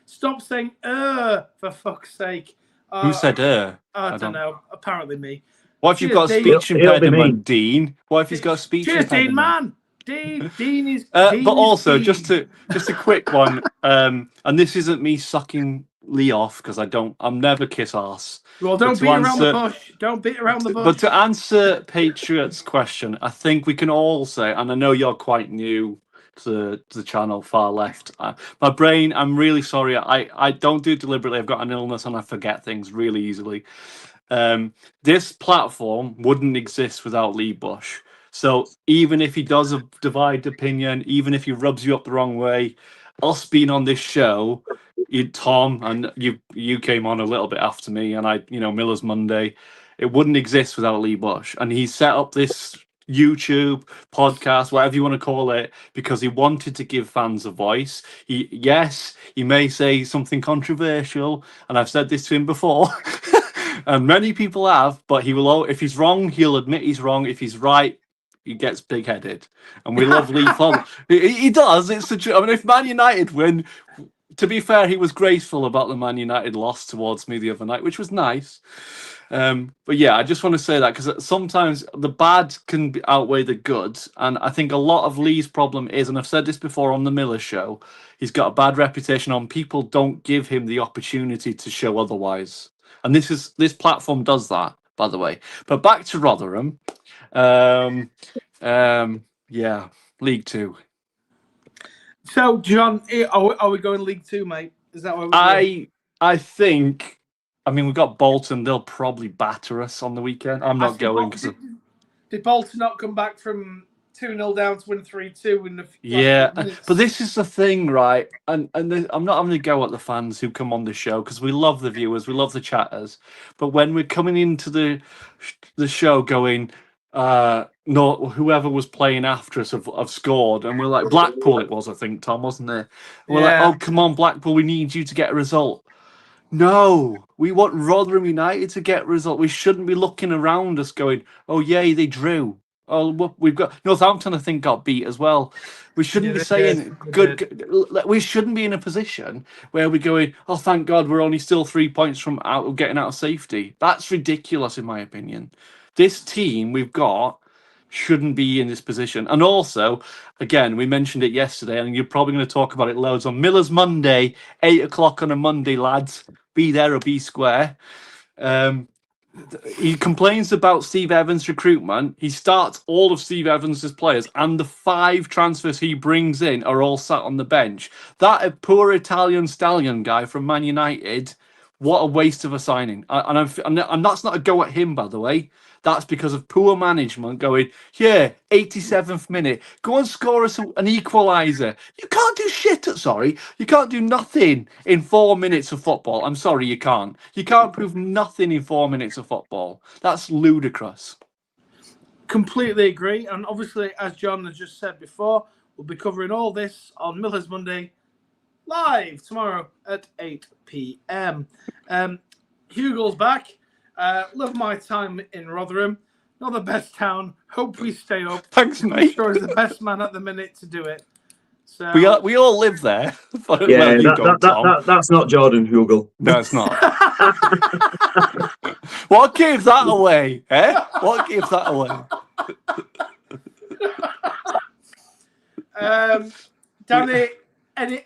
Stop saying for fuck's sake. Who said I don't know. Apparently me. What if you've got a Cheers, speech Dean. It'll be impediment, me. Dean? What if he's got a speech Cheers, Dean, impediment? man. Dean is. But Dean is also, Dean. just a quick one, and this isn't me sucking Lee off because I'm never kiss arse. Well, don't to beat around the answer- bush. Don't beat around the bush. But to answer Patriots' question, I think we can all say, and I know you're quite new to the channel, far left. My brain, I'm really sorry. I don't do it deliberately. I've got an illness and I forget things really easily. This platform wouldn't exist without Lee Bush. So even if he does a divided opinion, even if he rubs you up the wrong way, us being on this show, Tom, and you came on a little bit after me, and Miller's Monday, it wouldn't exist without Lee Bush. And he set up this YouTube podcast, whatever you want to call it, because he wanted to give fans a voice. He may say something controversial, and I've said this to him before. And many people have, but he will. If he's wrong, he'll admit he's wrong. If he's right, he gets big-headed, and we love Lee Fong. He does. It's the truth. I mean, if Man United win, to be fair, he was graceful about the Man United loss towards me the other night, which was nice. But yeah, I just want to say that because sometimes the bad can outweigh the good, and I think a lot of Lee's problem is, and I've said this before on the Miller Show, he's got a bad reputation on people don't give him the opportunity to show otherwise. And this platform does that, by the way. But back to Rotherham. Yeah, League Two. So, John, are we going League Two, mate? Is that what we're doing? I think. I mean, we've got Bolton. They'll probably batter us on the weekend. I'm not going because. Did Bolton not come back from 2-0 down to win 3-2 in the yeah, but this is the thing, right? And I'm not having to go at the fans who come on the show because we love the viewers, we love the chatters. But when we're coming into the show, going, no, whoever was playing after us have scored, and we're like Blackpool. It was, I think, Tom, wasn't it? We're like, oh, come on, Blackpool, we need you to get a result. No, we want Rotherham United to get a result. We shouldn't be looking around us going, oh, yay, they drew. Oh, we've got Northampton, I think, got beat as well. We shouldn't be saying good. We shouldn't be in a position where we're going, oh, thank God we're only still 3 points from getting out of safety. That's ridiculous, in my opinion. This team we've got shouldn't be in this position. And also, again, we mentioned it yesterday, and you're probably going to talk about it loads on Miller's Monday, 8 o'clock on a Monday, lads. Be there or be square. He complains about Steve Evans' recruitment. He starts all of Steve Evans' players, and the 5 transfers he brings in are all sat on the bench. That poor Italian stallion guy from Man United, what a waste of a signing. And that's not a go at him, by the way. That's because of poor management going, yeah, 87th minute, go and score us an equaliser. You can't do shit, you can't do nothing in 4 minutes of football. I'm sorry, you can't. You can't prove nothing in 4 minutes of football. That's ludicrous. Completely agree. And obviously, as John has just said before, we'll be covering all this on Miller's Monday live tomorrow at 8 p.m. Hugo's back. Love my time in Rotherham. Not the best town. Hope we stay up. Thanks, mate. I'm sure he's the best man at the minute to do it. So we all live there. Yeah, Tom. that's not Jordan Hugo. No, it's not. What gave that away? What gave that away? Danny,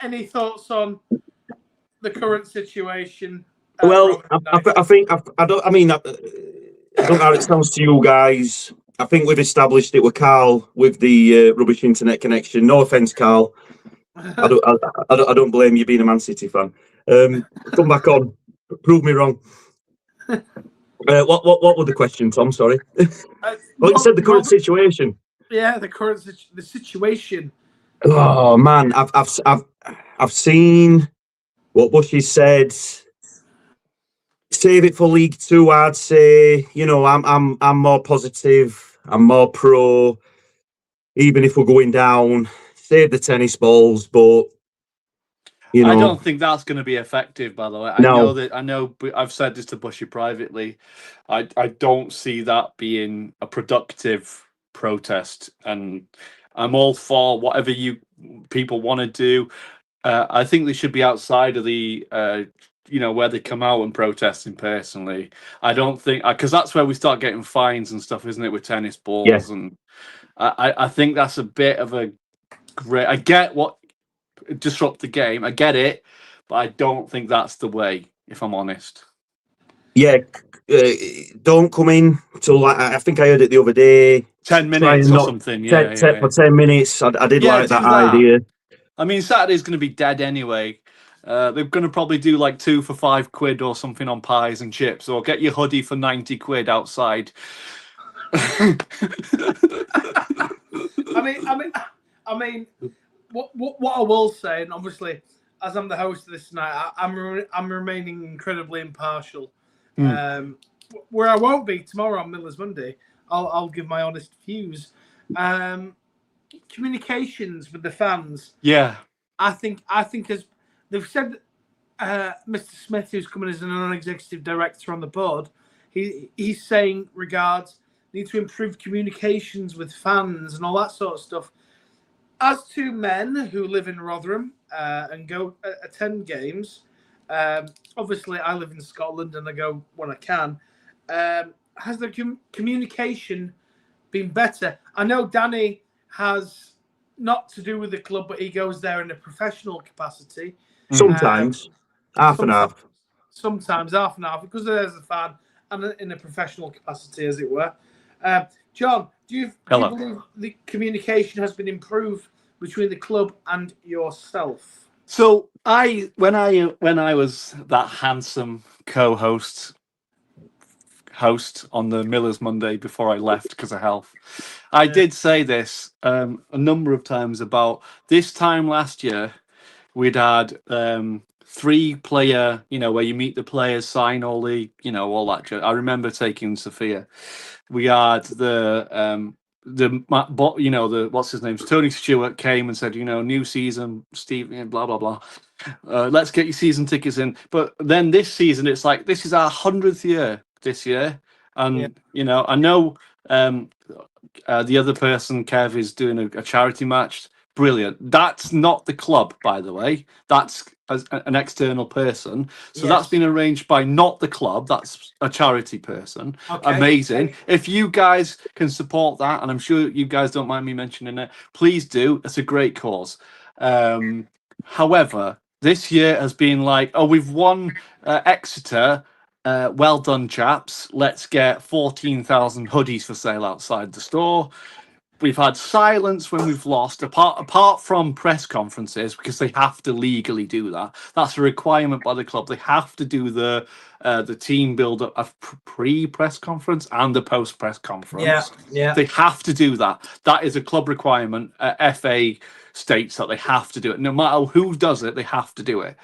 any thoughts on the current situation? Well, I think I don't know how it sounds to you guys. I think we've established it with Carl with the rubbish internet connection. No offense, Carl. I don't blame you being a Man City fan. Come back on. Prove me wrong. What was the question, Tom? Sorry. Well, you said the current situation. Yeah, the situation. Oh man, I've seen what Bushy said. Save it for League Two, I'd say. You know, I'm more positive. I'm more pro. Even if we're going down, save the tennis balls. But you know, I don't think that's going to be effective. By the way, I know. I've said this to Bushy privately. I don't see that being a productive protest, and I'm all for whatever you people want to do. I think they should be outside of the, where they come out and protesting. Personally, I don't think because that's where we start getting fines and stuff, isn't it, with tennis Yeah. balls? And I think that's a bit of a great. I get what disrupt the game. I get it, but I don't think that's the way. If I'm honest. Yeah, don't come in till I think I heard it the other day. 10 Try minutes and or not something. for 10 minutes. I did Yeah, like do that that. idea. I mean, Saturday's going to be dead anyway. They're going to probably do like 2 for £5 or something on pies and chips, or get your hoodie for £90 outside. I mean, what I will say, and obviously, as I'm the host of this tonight, I'm remaining incredibly impartial. Where I won't be tomorrow on Miller's Monday, I'll give my honest views. Communications with the fans. Yeah, I think as they've said, Mr. Smith, who's coming as a non-executive director on the board, he's saying need to improve communications with fans and all that sort of stuff. As two men who live in Rotherham and go attend games, obviously I live in Scotland and I go when I can. Has the communication been better? I know Danny has not to do with the club, but he goes there in a professional capacity. Sometimes, half and half. Sometimes half and half, because there's a fan and in a professional capacity, as it were. John, do you believe the communication has been improved between the club and yourself? So when I was that handsome host on the Miller's Monday before I left because of health, I did say this a number of times about this time last year. We'd had 3-player, where you meet the players, sign all the, all that. I remember taking Sophia. We had the what's his name? Tony Stewart came and said, new season, Steve, blah blah blah. Let's get your season tickets in. But then this season, it's like this is our 100th year this year, and I know the other person, Kev, is doing a charity match. Brilliant. That's not the club, by the way. That's an external person. So that's been arranged by not the club. That's a charity person. Okay. Amazing. If you guys can support that, and I'm sure you guys don't mind me mentioning it, please do. It's a great cause. However, this year has been like, we've won Exeter. Well done, chaps. Let's get 14,000 hoodies for sale outside the store. We've had silence when we've lost, apart from press conferences, because they have to legally do that. That's a requirement by the club. They have to do the team build-up of pre-press conference and the post-press conference. Yeah. They have to do that. That is a club requirement. FA states that they have to do it. No matter who does it, they have to do it.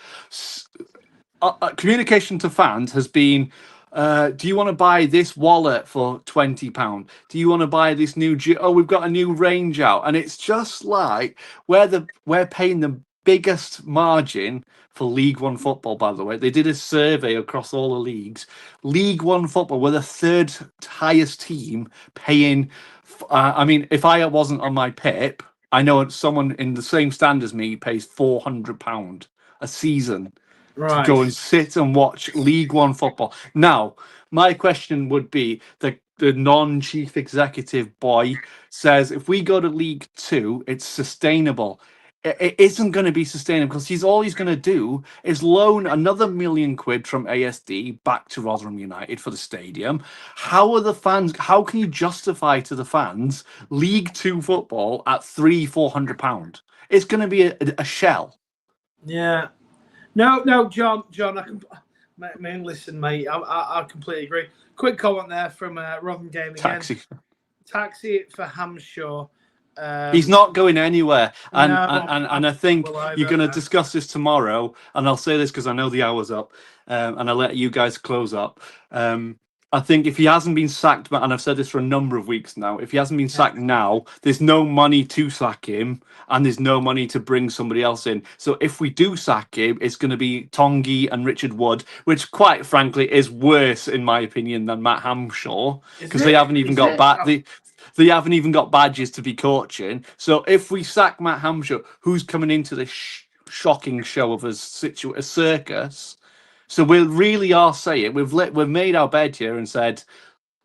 Communication to fans has been, do you want to buy this wallet for £20? Do you want to buy this new we've got a new range out? And it's just like we're paying the biggest margin for League One football, by the way. They did a survey across all the leagues. League One football, we're the 3rd highest team paying. If I wasn't on my PIP, I know someone in the same stand as me pays £400 a season. Right. To go and sit and watch League One football. Now, my question would be, the non-chief executive boy says, if we go to League Two, it's sustainable. It isn't going to be sustainable, because all he's going to do is loan another £1 million from ASD back to Rotherham United for the stadium. How can you justify to the fans League Two football at £300-400? It's going to be a shell. Yeah. No, John. Listen, mate. I completely agree. Quick comment there from Rotherham Game again. Taxi for Hampshire. He's not going anywhere, and I think you're going to discuss this tomorrow. And I'll say this because I know the hour's up, and I'll let you guys close up. I think if he hasn't been sacked, and I've said this for a number of weeks now, if he hasn't been sacked now, there's no money to sack him, and there's no money to bring somebody else in. So if we do sack him, it's going to be Tongi and Richard Wood, which, quite frankly, is worse, in my opinion, than Matt Hamshaw, because they haven't even got back. They haven't even got badges to be coaching. So if we sack Matt Hampshire, who's coming into this shocking show of a circus? So we really are saying we've made our bed here and said,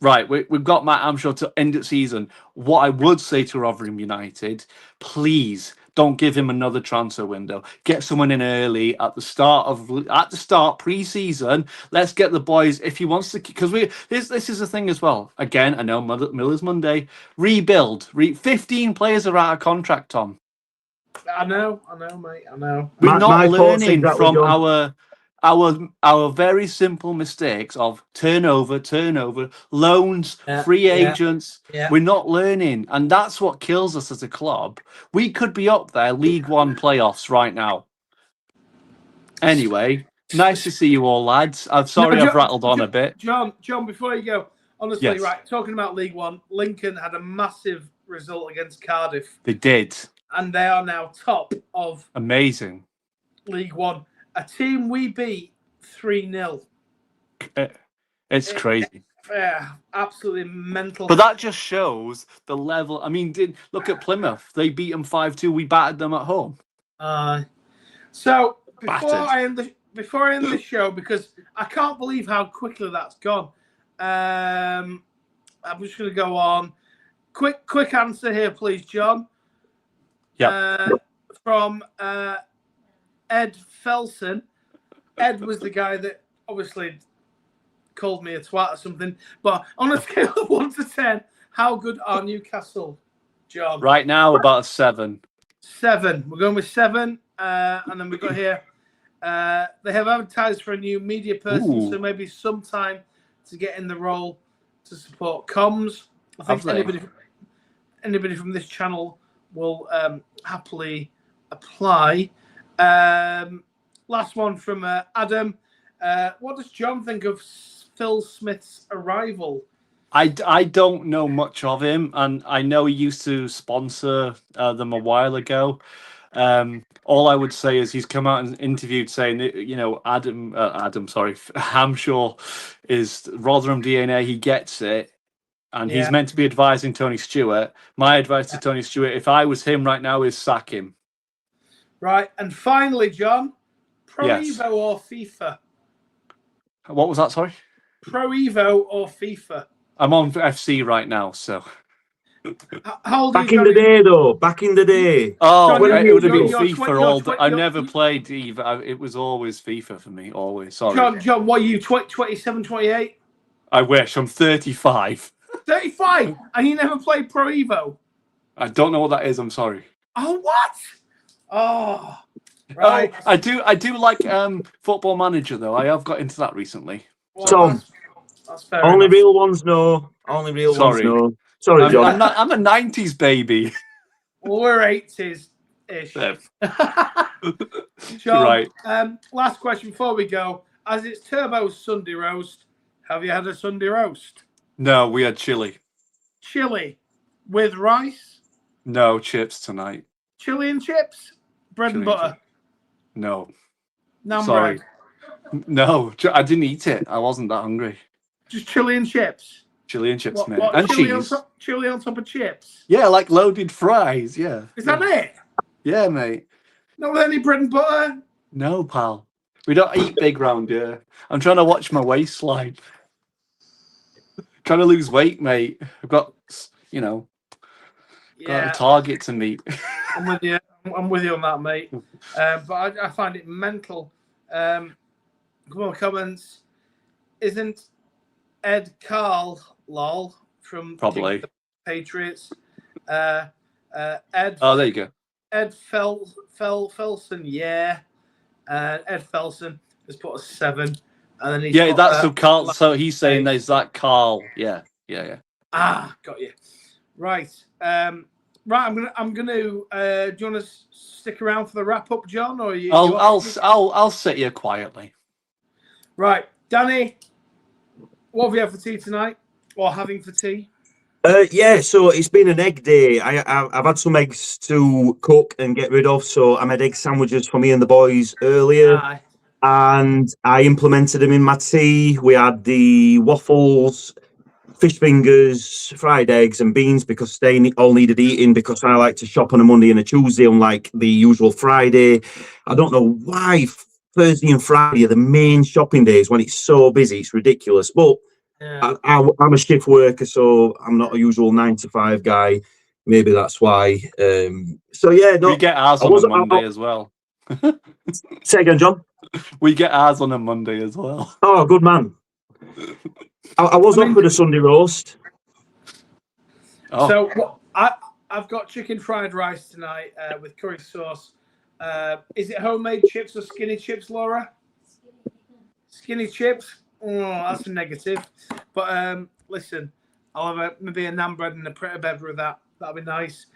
right, we've got Matt Hampshire to end the season. What I would say to Rotherham United, please don't give him another transfer window. Get someone in early at the start pre-season. Let's get the boys if he wants to, because this is the thing as well. Again, I know Miller's Monday. Rebuild. 15 players are out of contract, Tom. I know, mate. I know. We're not learning from John. our very simple mistakes of turnover, loans, free agents. Yeah. We're not learning, and that's what kills us as a club. We could be up there, League One playoffs right now. Anyway, nice to see you all, lads. I'm sorry I've rattled on a bit. John, before you go, honestly, Yes. right, talking about League One, Lincoln had a massive result against Cardiff. They did. And they are now top of Amazing League One. A team we beat 3-0. It's crazy. Yeah, absolutely mental. But that just shows the level. I mean, look at Plymouth. They beat them 5-2. We battered them at home. So before I end the show, because I can't believe how quickly that's gone. I'm just going to go on. Quick answer here, please, John. Yeah. From Ed Felson. Ed was the guy that obviously called me a twat or something. But on a scale of 1 to 10, how good are Newcastle, John? Right now, about a 7. 7. We're going with 7. And then we've got here, they have advertised for a new media person, so maybe some time to get in the role to support comms. I think anybody from this channel will happily apply. Last one from Adam. What does John think of Phil Smith's arrival? I don't know much of him, and I know he used to sponsor them a while ago. All I would say is he's come out and interviewed saying that, you know, Hampshire is Rotherham DNA. He gets it. And he's meant to be advising Tony Stewart. My advice to Tony Stewart, if I was him right now, is sack him. Right. And finally, John, Pro Yes. Evo or FIFA? What was that, sorry? Pro Evo or FIFA? I'm on FC right now, so. How old Back in the day, though. Back in the day. Oh, John, it would have been you're FIFA all day. I you're- never played Evo. It was always FIFA for me, always. Sorry. John, what are you, 27, 28? I wish. I'm 35. 35, and you never played Pro Evo? I don't know what that is. I'm sorry. Oh, what? Oh, right. Oh, I do like Football Manager, though. I have got into that recently. Well, Tom, that's fair only enough. real ones know. Only real Sorry. ones know. Sorry, John. I'm a 90s baby. Well, we're 80s-ish. John, Right. Last question before we go. As it's Turbo's Sunday roast, have you had a Sunday roast? No, we had chili. Chili with rice? No chips tonight. Chili and chips? Bread and Chili and butter? No. Naan Sorry. bread? No, I didn't eat it. I wasn't that hungry. Just chili and chips? Chili and chips, What, mate. And cheese. Chili on top of chips? Yeah, like loaded fries. Yeah. Is that it? Yeah, mate. Not with any bread and butter? No, pal. We don't eat big round here. I'm trying to watch my waistline. Trying to lose weight, mate. I've got, got a target to meet. I'm with you. I'm with you on that, mate. But I find it mental. Come on, comments. Isn't Ed Carl lol from Probably the Patriots? Ed. Oh, there you go. Ed Felson, yeah. Ed Felson has put a 7, and then he's Yeah, got, that's so Carl. So he's saying there's that Carl. Yeah. Ah, got you. Right. Right. I'm gonna. Do you want to stick around for the wrap up, John, or you? I'll sit here quietly. Right, Danny. What have you had for tea tonight, or having for tea? Yeah, so it's been an egg day. I've had some eggs to cook and get rid of, so I made egg sandwiches for me and the boys earlier. Aye. And I implemented them in my tea. We had the waffles, fish fingers, fried eggs, and beans because they all needed eating. Because I like to shop on a Monday and a Tuesday, unlike the usual Friday. I don't know why Thursday and Friday are the main shopping days when it's so busy. It's ridiculous. But Yeah. I'm a shift worker, so I'm not a usual 9 to 5 guy. Maybe that's why. So yeah, no, We get ours I on a wasn't. Monday as well. Say again, John. We get ours on a Monday as well. Oh, good man. I was offered a Sunday roast. Oh. So I've got chicken fried rice tonight with curry sauce. Is it homemade chips or skinny chips, Laura? Skinny chips? Oh, that's a negative. But listen, I'll have maybe a naan bread and a pret a bev with that. That'll be nice.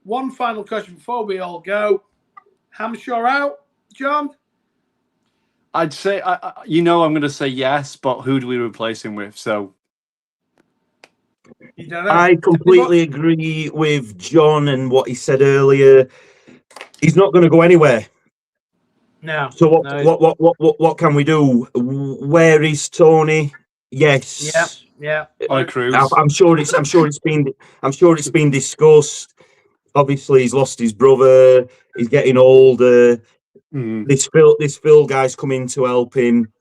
One final question before we all go. Hampshire out, John? I'd say, I'm going to say yes, but who do we replace him with? So You don't know. I completely agree with John and what he said earlier. He's not going to go anywhere. No. So what can we do? Where is Tony? Yes. Yeah. on a cruise. I'm sure it's been discussed. Obviously, he's lost his brother. He's getting older. This Phil guy's come in to help him.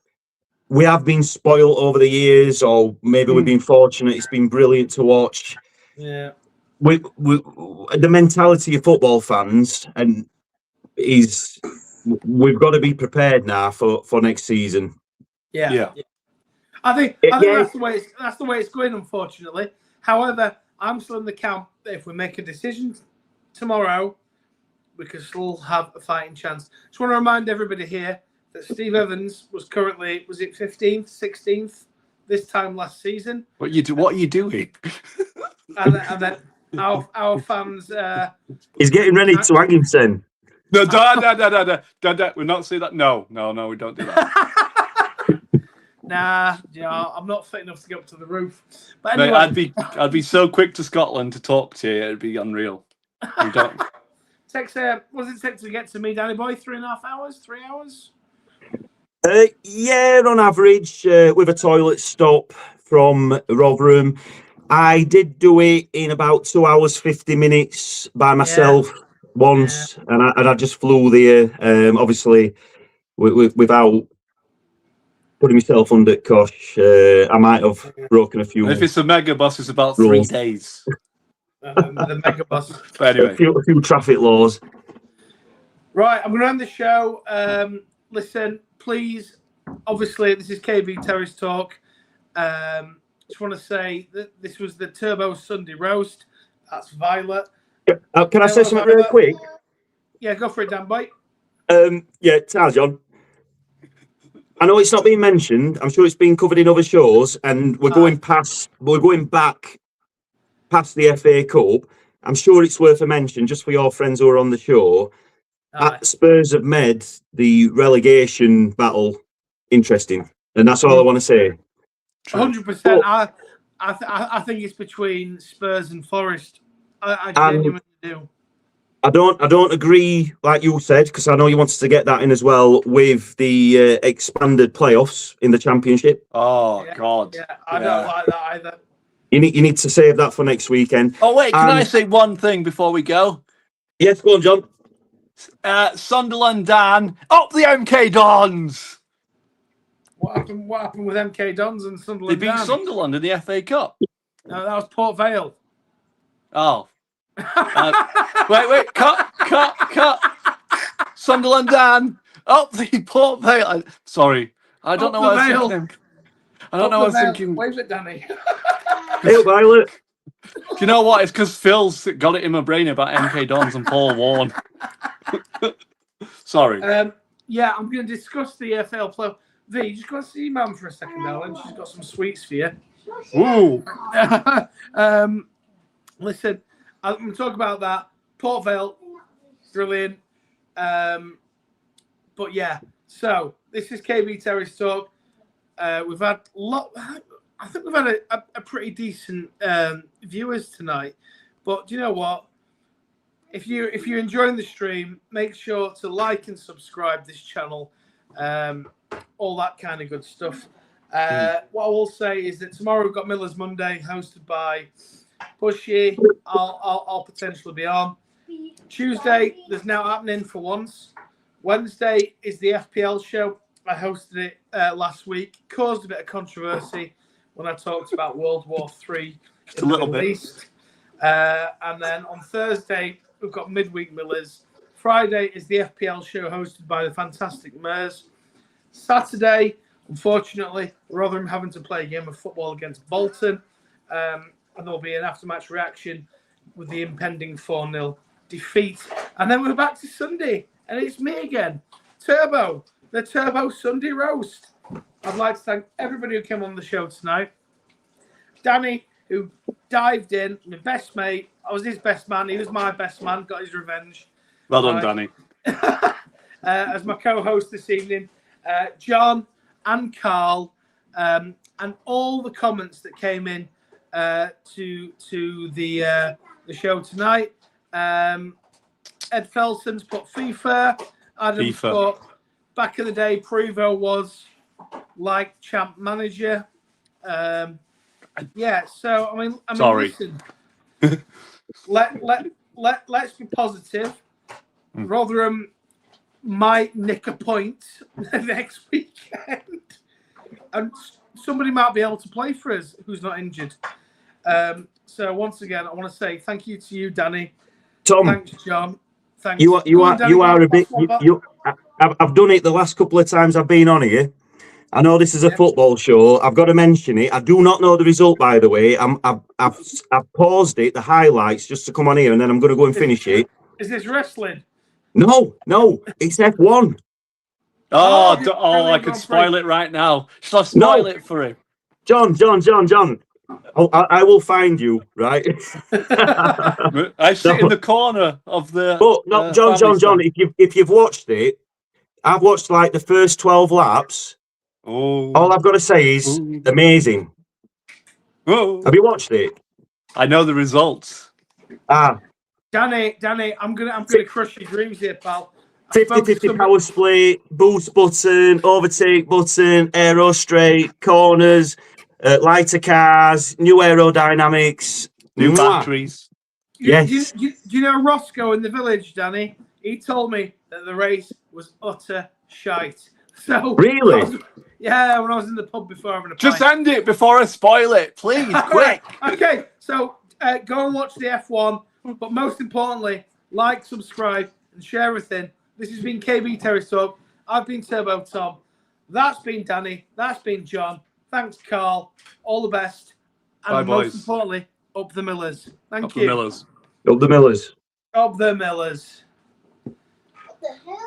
We have been spoiled over the years, or maybe we've been fortunate. It's been brilliant to watch. Yeah. We the mentality of football fans and we've got to be prepared now for next season. Yeah. I think that's the way it's going, unfortunately. However, I'm still in the camp that if we make a decision tomorrow, we could still have a fighting chance. Just want to remind everybody here that Steve Evans was currently, was it 15th, 16th this time last season? What are you doing? and then our fans. He's getting ready to hang himself. No, da. We're not saying that. No, we don't do that. Nah, I'm not fit enough to get up to the roof. But anyway, mate, I'd be so quick to Scotland to talk to you. It'd be unreal. We don't. Takes what does it take to get to me, Danny boy? 3.5 hours? 3 hours? Yeah, on average, with a toilet stop from Rotherham. I did do it in about 2 hours 50 minutes by myself once, and I just flew there. Obviously, without putting myself under cosh, I might have broken a few. If it's a mega bus, it's about 3 days. The mega bus. But anyway, a few traffic laws. Right, I'm going to end the show. Listen, please. Obviously, this is KB Terrace Talk. Just want to say that this was the Turbo Sunday Roast. That's Violet. Can I say something real quick? Yeah, go for it, Dan Boy. Tell John. I know it's not been mentioned. I'm sure it's been covered in other shows, and we're going back past the FA Cup. I'm sure it's worth a mention just for your friends who are on the show. Spurs have made the relegation battle interesting, and that's all I want to say. 100%. I think it's between Spurs and Forest. I genuinely do. I don't agree, like you said, because I know you wanted to get that in as well with the expanded playoffs in the Championship. Oh God! Yeah, I don't like that either. You need to save that for next weekend. Oh wait, can I say one thing before we go? Yes, go on, John. Sunderland Dan up the MK Dons. What happened with MK Dons and Sunderland? They beat Sunderland in the FA Cup. No, that was Port Vale. Oh. Wait, cut. Sunderland Dan up the Port Vale. Sorry, I don't know what I was thinking. I don't know what I was thinking. Wave it, Danny. Hey, Violet. Do you know what? It's because Phil's got it in my brain about MK Dons and Paul Warne. Sorry. Yeah, I'm going to discuss the EFL play. V, just go and see Mum for a second, darling. She's got some sweets for you. Ooh. Listen, I'm going to talk about that. Port Vale, brilliant. But yeah, so this is KB Terrace Talk. We've had I think we've had a pretty decent viewers tonight. But do you know what? If you're enjoying the stream, make sure to like and subscribe this channel. All that kind of good stuff. What I will say is that tomorrow we've got Miller's Monday, hosted by Bushy. I'll potentially be on. Tuesday, there's now happening for once. Wednesday is the FPL show. I hosted it last week. Caused a bit of controversy when I talked about World War III in the Middle East. And then on Thursday, we've got Midweek Millers. Friday is the FPL show hosted by the fantastic Mers. Saturday, unfortunately, Rotherham having to play a game of football against Bolton. And there'll be an after-match reaction with the impending 4-0 defeat. And then we're back to Sunday, and it's me again, Turbo, the Turbo Sunday Roast. I'd like to thank everybody who came on the show tonight. Danny, who dived in, my best mate. I was his best man. He was my best man. Got his revenge. Well done, Danny. As my co-host this evening, John and Carl, and all the comments that came in to the show tonight. Ed Felson's put FIFA. Adam put back in the day, Prevo was like champ manager. Yeah, so I mean, sorry. Listen, let's be positive. Rotherham might nick a point next weekend, and somebody might be able to play for us who's not injured. So once again, I want to say thank you to you, Danny. Tom, thanks, John. Thanks. You are a bit. I've done it the last couple of times I've been on here. I know this is a football show. I've got to mention it. I do not know the result, by the way. I've paused it, the highlights, just to come on here, and then I'm going to go and finish it. Is this wrestling? No, it's F1. I could spoil it right now. Shall I spoil it for him? John. I will find you, right? I sit in the corner of the. But no, John. If you've watched it, I've watched like the first 12 laps. Oh. All I've got to say is amazing. Oh. Have you watched it? I know the results. Danny, I'm gonna crush your dreams here, pal. 50-50 power split, boost button, overtake button, aero straight, corners, lighter cars, new aerodynamics, new batteries. Yes. Do you know Roscoe in the village, Danny? He told me that the race was utter shite. So really? When I was in the pub before having a pint. Just end it before I spoil it, please, quick. Okay, so go and watch the F1, but most importantly, like, subscribe, and share everything. This has been KB Terrace Talk. I've been Turbo Tom. That's been Danny. That's been John. Thanks, Carl. All the best. And bye, most boys. importantly, up the Millers. Thank you. Up the Millers. Up the Millers. What the hell?